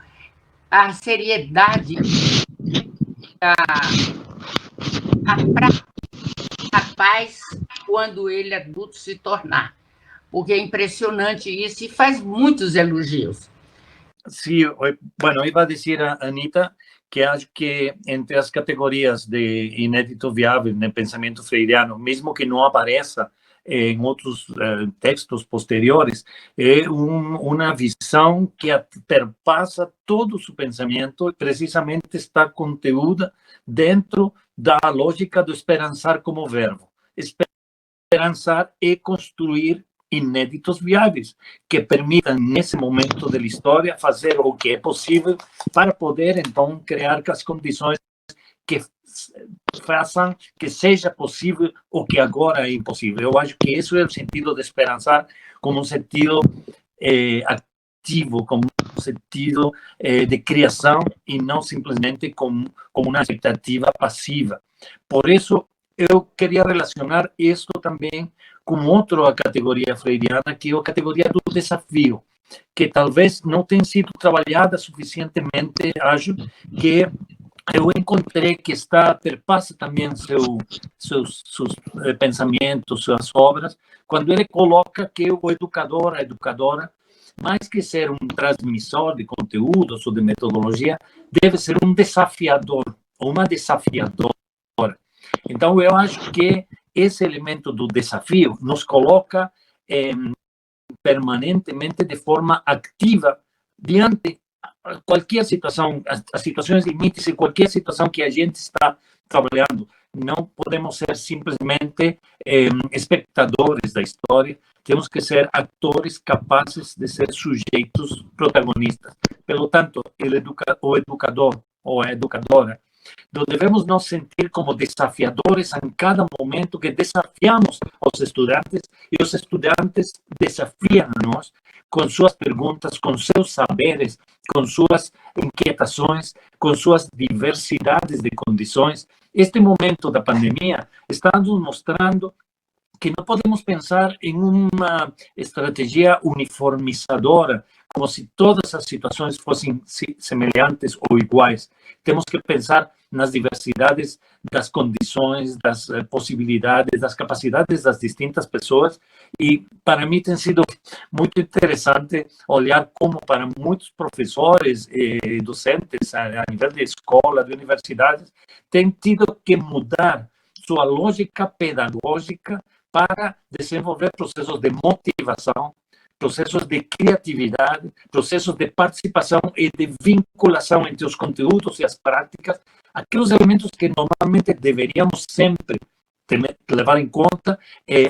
a seriedade da prática rapaz quando ele adulto se tornar, porque é impressionante isso e faz muitos elogios. Sí, bueno, iba a decir a Anita que acho que entre as categorias de inédito viável no pensamento freiriano, mesmo que não apareça em outros textos posteriores, é uma visão que perpassa todo o seu pensamento e precisamente está conteúda dentro da lógica do esperançar como verbo. Esperançar é construir inéditos viáveis que permitam, nesse momento da história, fazer o que é possível para poder, então, criar as condições que façam que seja possível o que agora é impossível. Eu acho que isso é o sentido de esperançar como um sentido ativo, como um sentido de criação e não simplesmente como uma expectativa passiva. Por isso, eu queria relacionar isso também com outra categoria freiriana, que é a categoria do desafio, que talvez não tenha sido trabalhada suficientemente, acho, que eu encontrei que perpassa também seus pensamentos, suas obras, quando ele coloca que o educador, a educadora, mais que ser um transmissor de conteúdos ou de metodologia, deve ser um desafiador, ou uma desafiadora. Então, eu acho que esse elemento do desafio nos coloca permanentemente de forma ativa diante qualquer situação, as situações limites e qualquer situação que a gente está trabalhando. Não podemos ser simplesmente espectadores da história, temos que ser atores capazes de ser sujeitos protagonistas. Pelo tanto, o educador ou a educadora, devemos nos sentir como desafiadores em cada momento que desafiamos os estudantes e os estudantes desafiam a nós com suas perguntas, com seus saberes, com suas inquietações, com suas diversidades de condições. Este momento da pandemia está nos mostrando que não podemos pensar em uma estratégia uniformizadora, como se todas as situações fossem semelhantes ou iguais. Temos que pensar nas diversidades das condições, das possibilidades, das capacidades das distintas pessoas. E para mim tem sido muito interessante olhar como para muitos professores e docentes a nível de escola, de universidades, têm tido que mudar sua lógica pedagógica para desenvolver processos de motivação, processos de criatividade, processos de participação e de vinculação entre os conteúdos e as práticas, aqueles elementos que normalmente deveríamos sempre levar em conta,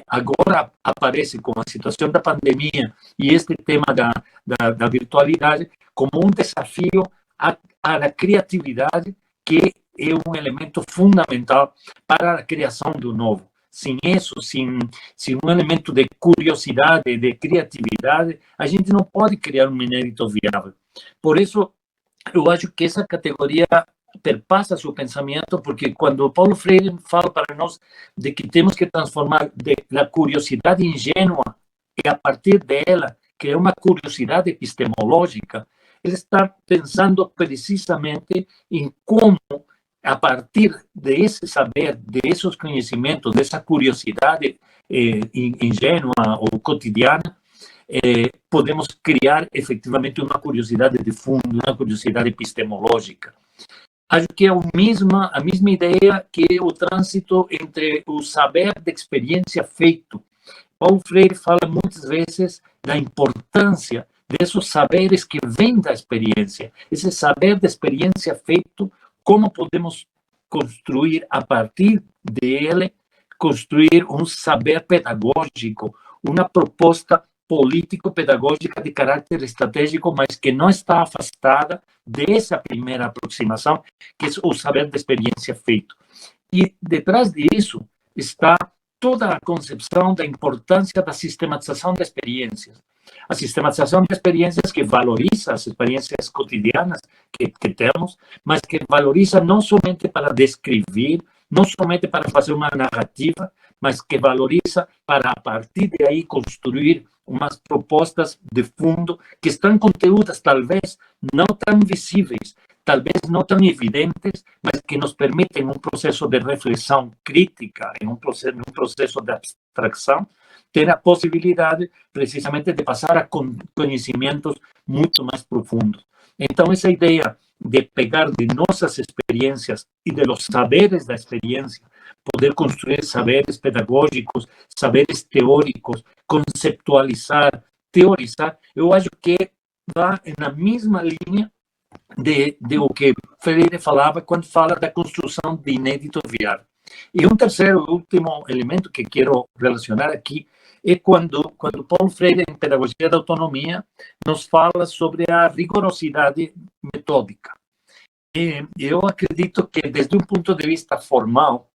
agora aparece com a situação da pandemia e este tema da virtualidade como um desafio à criatividade, que é um elemento fundamental para a criação do novo. Sem isso, sem um elemento de curiosidade, de criatividade, a gente não pode criar um inédito viável. Por isso, eu acho que essa categoria perpassa seu pensamento, porque quando Paulo Freire fala para nós de que temos que transformar a curiosidade ingênua e, a partir dela, criar uma curiosidade epistemológica, ele está pensando precisamente em como, a partir desse saber, desses conhecimentos, dessa curiosidade ingênua ou cotidiana, podemos criar efetivamente uma curiosidade de fundo, uma curiosidade epistemológica. Acho que é a mesma ideia que o trânsito entre o saber da experiência feito. Paulo Freire fala muitas vezes da importância desses saberes que vêm da experiência, esse saber da experiência feito, como podemos construir a partir dele, construir um saber pedagógico, uma proposta político-pedagógica de caráter estratégico, mas que não está afastada dessa primeira aproximação, que é o saber da experiência feito. E detrás disso está toda a concepção da importância da sistematização de experiências. A sistematização de experiências que valoriza as experiências cotidianas que temos, mas que valoriza não somente para descrever, não somente para fazer uma narrativa, mas que valoriza para, a partir de aí, construir umas propostas de fundo que estão conteúdas, talvez, não tão visíveis, talvez não tão evidentes, mas que nos permitem um processo de reflexão crítica, um processo de abstração, ter a possibilidade, precisamente, de passar a conhecimentos muito mais profundos. Então, essa ideia de pegar de nossas experiências e de los saberes da experiência, poder construir saberes pedagógicos, saberes teóricos, conceptualizar, teorizar, eu acho que vai na mesma linha de o que Freire falava quando fala da construção de inédito viável. E um terceiro, último elemento que quero relacionar aqui é quando Paulo Freire, em Pedagogia da Autonomia, nos fala sobre a rigorosidade metódica. E eu acredito que, desde um ponto de vista formal,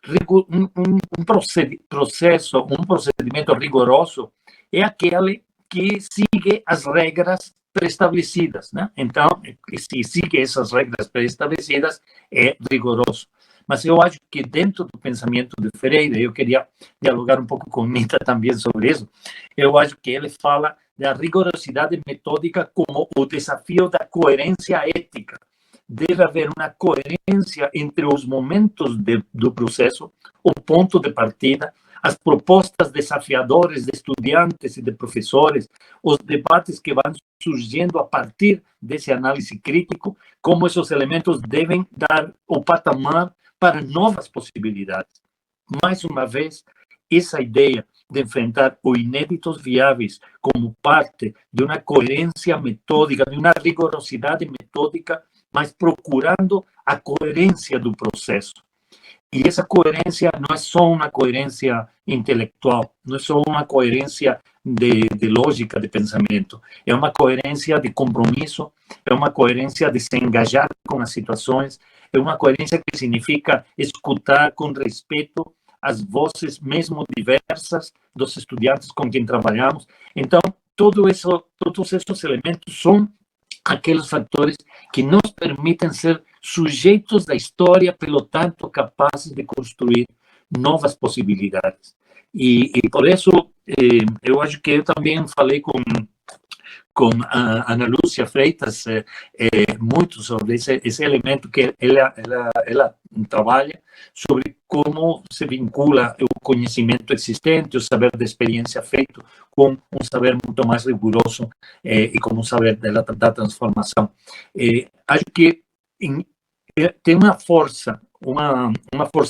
um procedimento rigoroso é aquele que sigue as regras pré-estabelecidas, né? Então, se sigue essas regras pré-estabelecidas, é rigoroso. Mas eu acho que, dentro do pensamento de Freire, eu queria dialogar um pouco com Nita também sobre isso, eu acho que ele fala da rigorosidade metódica como o desafio da coerência ética. Deve haver uma coerência entre os momentos do processo, o ponto de partida, as propostas desafiadoras de estudantes e de professores, os debates que vão surgindo a partir desse análise crítico, como esses elementos devem dar o patamar para novas possibilidades. Mais uma vez, essa ideia de enfrentar os inéditos viáveis como parte de uma coerência metódica, de uma rigorosidade metódica, mas procurando a coerência do processo. E essa coerência não é só uma coerência intelectual, não é só uma coerência de lógica de pensamento, é uma coerência de compromisso, é uma coerência de se engajar com as situações, é uma coerência que significa escutar com respeito as vozes mesmo diversas dos estudantes com quem trabalhamos. Então, todos esses elementos são aqueles fatores que nos permitem ser sujeitos da história, pelo tanto capazes de construir novas possibilidades. E por isso, eu acho que eu também falei com com a Ana Lúcia Freitas muito sobre esse elemento que ela trabalha sobre como se vincula o conhecimento existente, o saber da experiência feito, com um saber muito mais rigoroso e com um saber da transformação. Acho que tem uma força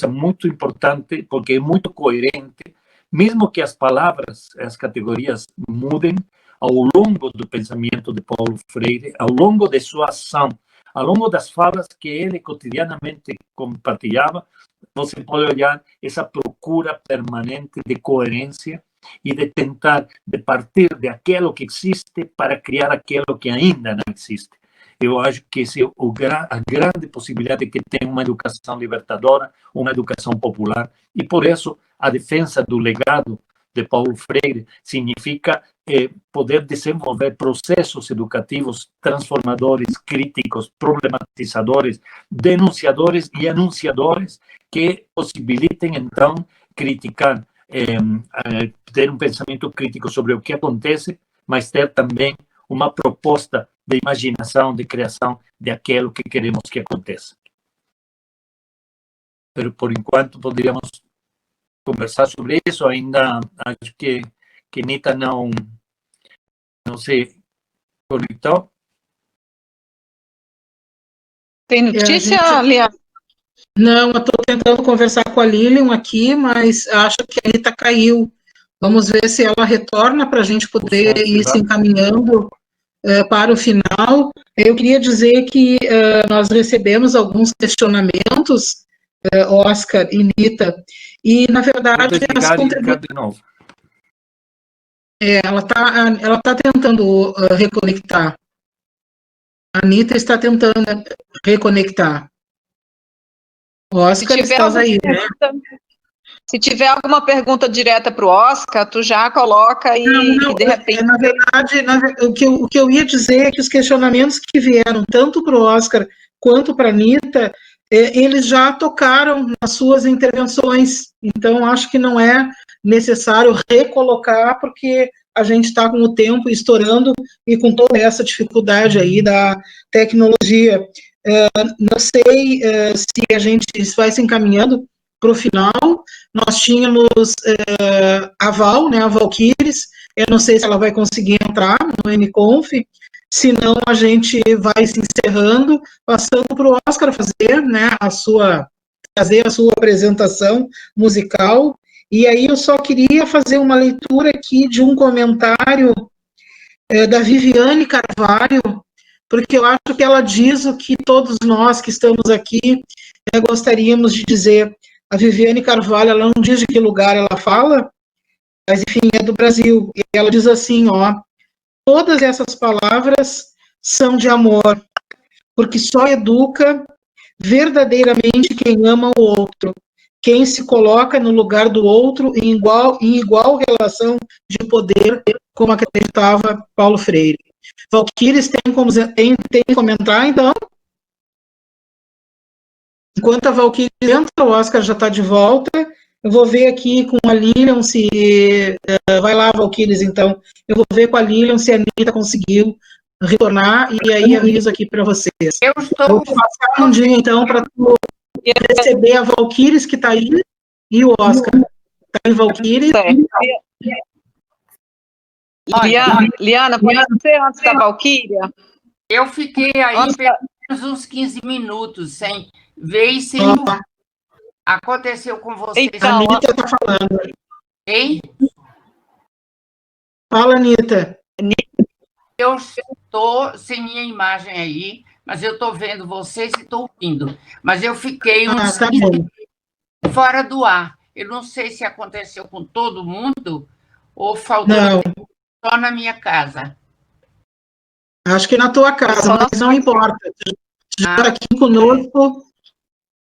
muito importante, porque é muito coerente, mesmo que as palavras, as categorias mudem ao longo do pensamento de Paulo Freire, ao longo de sua ação, ao longo das falas que ele cotidianamente compartilhava, você pode olhar essa procura permanente de coerência e de tentar, de partir daquilo que existe para criar aquilo que ainda não existe. Eu acho que essa é a grande possibilidade que tem uma educação libertadora, uma educação popular, e por isso a defesa do legado de Paulo Freire significa poder desenvolver processos educativos transformadores, críticos, problematizadores, denunciadores e anunciadores que possibilitem, então, criticar, ter um pensamento crítico sobre o que acontece, mas ter também uma proposta de imaginação, de criação de aquilo que queremos que aconteça. Pero, por enquanto, poderíamos conversar sobre isso. Ainda acho que Nita não se conectou. Tem notícia, Liana? Não, eu estou tentando conversar com a Lilian aqui, mas acho que a Rita caiu. Vamos ver se ela retorna para a gente poder ir se encaminhando para o final. Eu queria dizer que nós recebemos alguns questionamentos, Oscar e Nita, e, na verdade, as contribuições... ela tá tentando reconectar. A Nita está tentando reconectar. Oscar, estás aí, né? Se tiver alguma pergunta direta para o Oscar, tu já coloca e de repente... Na verdade, o que eu ia dizer é que os questionamentos que vieram, tanto para o Oscar quanto para a Nita, eles já tocaram nas suas intervenções. Então, acho que não é necessário recolocar, porque a gente está com o tempo estourando e com toda essa dificuldade aí da tecnologia. Não sei se a gente vai se encaminhando para o final. Nós tínhamos a Val, né, a Valquíris, eu não sei se ela vai conseguir entrar no NConf, senão a gente vai se encerrando, passando para o Oscar fazer, né, fazer a sua apresentação musical. E aí eu só queria fazer uma leitura aqui de um comentário da Viviane Carvalho, porque eu acho que ela diz o que todos nós que estamos aqui gostaríamos de dizer. A Viviane Carvalho, ela não diz de que lugar ela fala, mas, enfim, é do Brasil. E ela diz assim, todas essas palavras são de amor, porque só educa verdadeiramente quem ama o outro, quem se coloca no lugar do outro em igual relação de poder, como acreditava Paulo Freire. Valquíris tem que comentar, então? Enquanto a Valquíris entra, o Oscar já está de volta. Eu vou ver aqui com a Lilian se... vai lá, Valquíris, então. Eu vou ver com a Lilian se a Anitta conseguiu retornar, e aí aviso aqui para vocês. Vou passar um dia, então, para receber a Valquíris, que está aí, e o Oscar. Está aí, Valquíris. Liana, pode ser antes da Valquíria? Eu fiquei aí pelo menos uns 15 minutos, sem ver e sem ouvir. Aconteceu com vocês. Então, a Anitta está falando. Hein? Fala, Anitta. Eu estou sem minha imagem aí, mas eu estou vendo vocês e estou ouvindo. Mas eu fiquei uns 15 minutos fora do ar. Eu não sei se aconteceu com todo mundo ou faltou só na minha casa. Acho que na tua casa, mas não importa. Já está aqui conosco.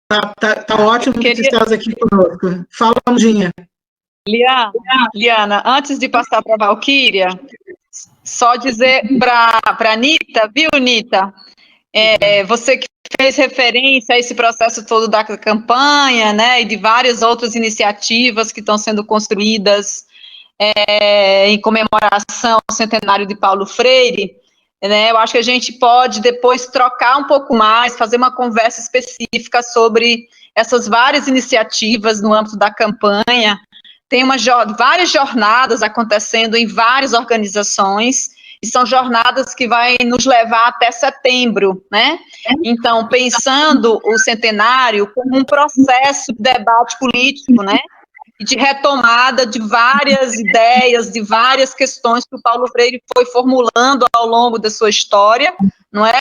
Tá ótimo que tu estás aqui conosco. Fala, Andinha. Liana, antes de passar para a Valquíria, só dizer para a Anitta, viu, Anitta? Você que fez referência a esse processo todo da campanha, né, e de várias outras iniciativas que estão sendo construídas em comemoração ao centenário de Paulo Freire, né, eu acho que a gente pode depois trocar um pouco mais, fazer uma conversa específica sobre essas várias iniciativas no âmbito da campanha. Tem várias jornadas acontecendo em várias organizações, e são jornadas que vai nos levar até setembro, né? Então, pensando o centenário como um processo de debate político, né? E de retomada de várias ideias, de várias questões que o Paulo Freire foi formulando ao longo da sua história, não é?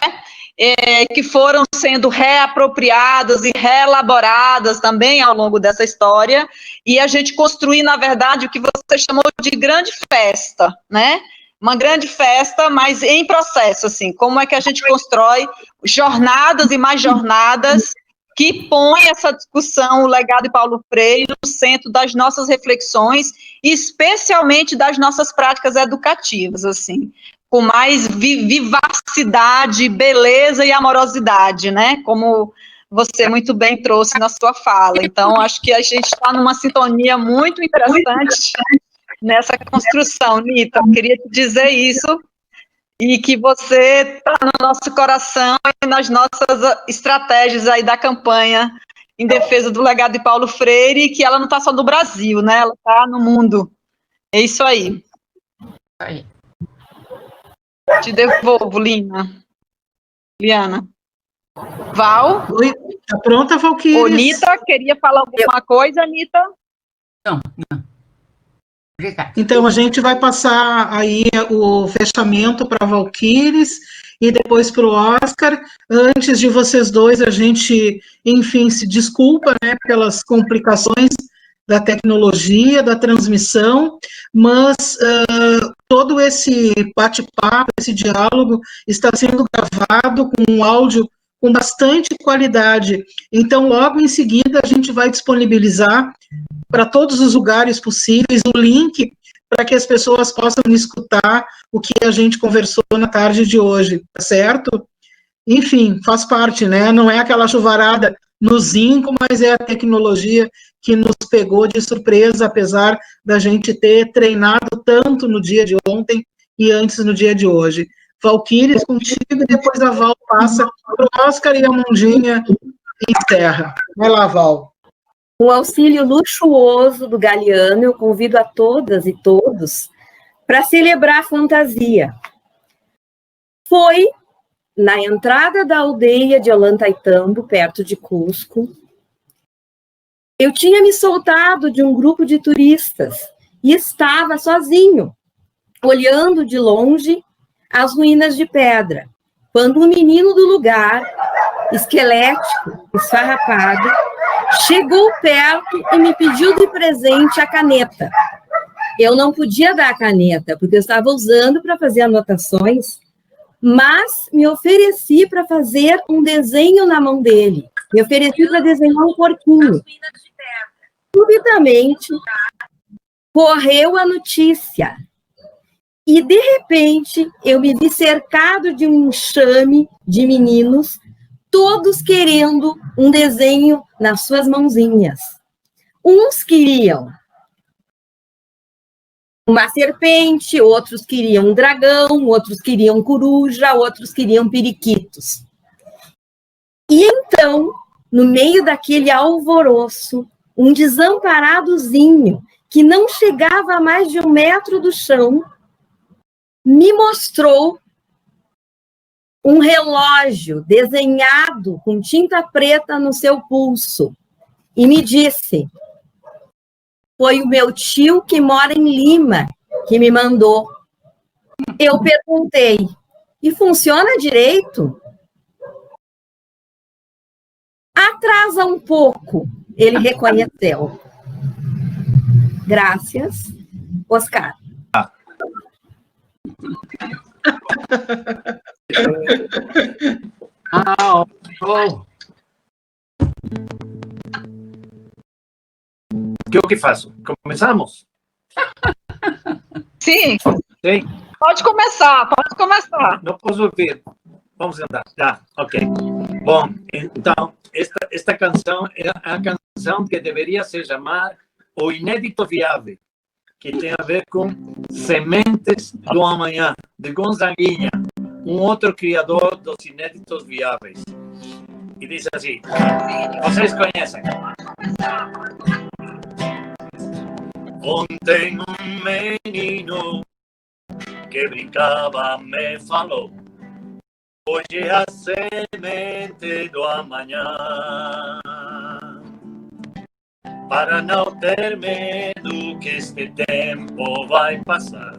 Que foram sendo reapropriadas e reelaboradas também ao longo dessa história, e a gente construir, na verdade, o que você chamou de grande festa, né? Uma grande festa, mas em processo, assim, como é que a gente constrói jornadas e mais jornadas que põe essa discussão, o legado de Paulo Freire, no centro das nossas reflexões, e especialmente das nossas práticas educativas, assim, com mais vivacidade, beleza e amorosidade, né, como você muito bem trouxe na sua fala. Então, acho que a gente está numa sintonia muito interessante nessa construção, Nita. Eu queria te dizer isso, e que você está no nosso coração e nas nossas estratégias aí da campanha em defesa do legado de Paulo Freire, e que ela não está só no Brasil, né? Ela está no mundo. É isso aí. Te devolvo, Liana. Val? Oi, tá pronta, Valquíris? Ô, Nita, queria falar alguma coisa, Nita? Não. Obrigada. Então, a gente vai passar aí o fechamento para a Valquíris e depois para o Oscar. Antes de vocês dois, a gente, enfim, se desculpa, né, pelas complicações da tecnologia, da transmissão, mas todo esse bate-papo, esse diálogo está sendo gravado com um áudio com bastante qualidade. Então, logo em seguida, a gente vai disponibilizar para todos os lugares possíveis o link para que as pessoas possam escutar o que a gente conversou na tarde de hoje, tá certo? Enfim, faz parte, né? Não é aquela chuvarada no zinco, mas é a tecnologia que nos pegou de surpresa, apesar da gente ter treinado tanto no dia de ontem e antes no dia de hoje. Valquíris, contigo, e depois a Val passa para o Oscar e a Mundinha encerra. Vai lá, Val. Com o auxílio luxuoso do Galiano, eu convido a todas e todos para celebrar a fantasia. Foi na entrada da aldeia de Ollantaytambo, perto de Cusco. Eu tinha me soltado de um grupo de turistas e estava sozinho, olhando de longe as ruínas de pedra, quando um menino do lugar, esquelético, esfarrapado, chegou perto e me pediu de presente a caneta. Eu não podia dar a caneta, porque eu estava usando para fazer anotações, mas me ofereci para fazer um desenho na mão dele. Me ofereci para desenhar um porquinho. Subitamente, correu a notícia. E, de repente, eu me vi cercado de um enxame de meninos, todos querendo um desenho nas suas mãozinhas. Uns queriam uma serpente, outros queriam um dragão, outros queriam coruja, outros queriam periquitos. E então, no meio daquele alvoroço, um desamparadozinho, que não chegava a mais de 1 metro do chão, me mostrou um relógio desenhado com tinta preta no seu pulso e me disse: foi o meu tio que mora em Lima que me mandou. Eu perguntei: e funciona direito? Atrasa um pouco, ele reconheceu. Graças, Oscar. O que faço? Começamos? Sim. Sim. Pode começar. Não posso ouvir. Vamos andar. Tá, ok. Bom, então, esta canção é a canção que deveria se chamar O Inédito Viável, que tem a ver com Sementes do Amanhã, de Gonzaguinha, um outro criador dos inéditos viáveis. E diz assim, vocês conhecem? Ontem um menino que brincava me falou, hoje é a semente do amanhã. Para não ter medo que este tempo vai passar,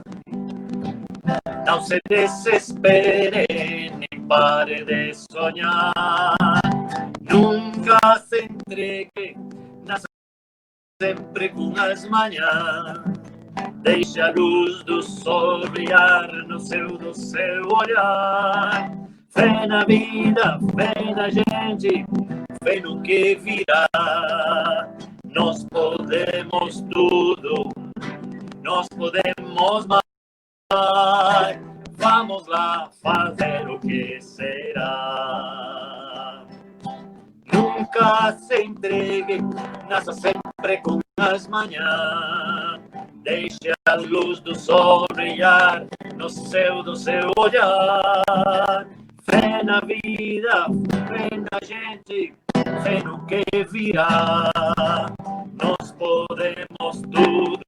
não se desespere nem pare de sonhar. Nunca se entregue, nasça sempre com as manhãs. Deixe a luz do sol brilhar no seu olhar. Fé na vida, fé na gente, fé no que virá. Nós podemos tudo, nós podemos mais. Vamos lá fazer o que será. Nunca se entregue, nasça sempre com as manhãs. Deixe a luz do sol brilhar no seu olhar. Fé na vida, fé na gente, fé no que virá. Nós podemos tudo,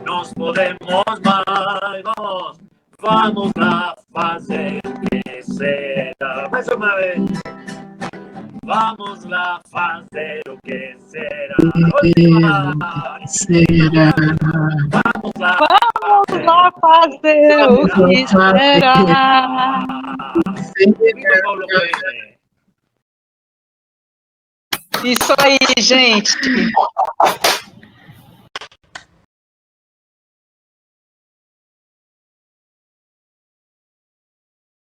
nós podemos mais. Vamos lá fazer o que será. Mais uma vez. Vamos lá fazer o que será. Será. Vamos lá fazer o que será. Isso aí, gente.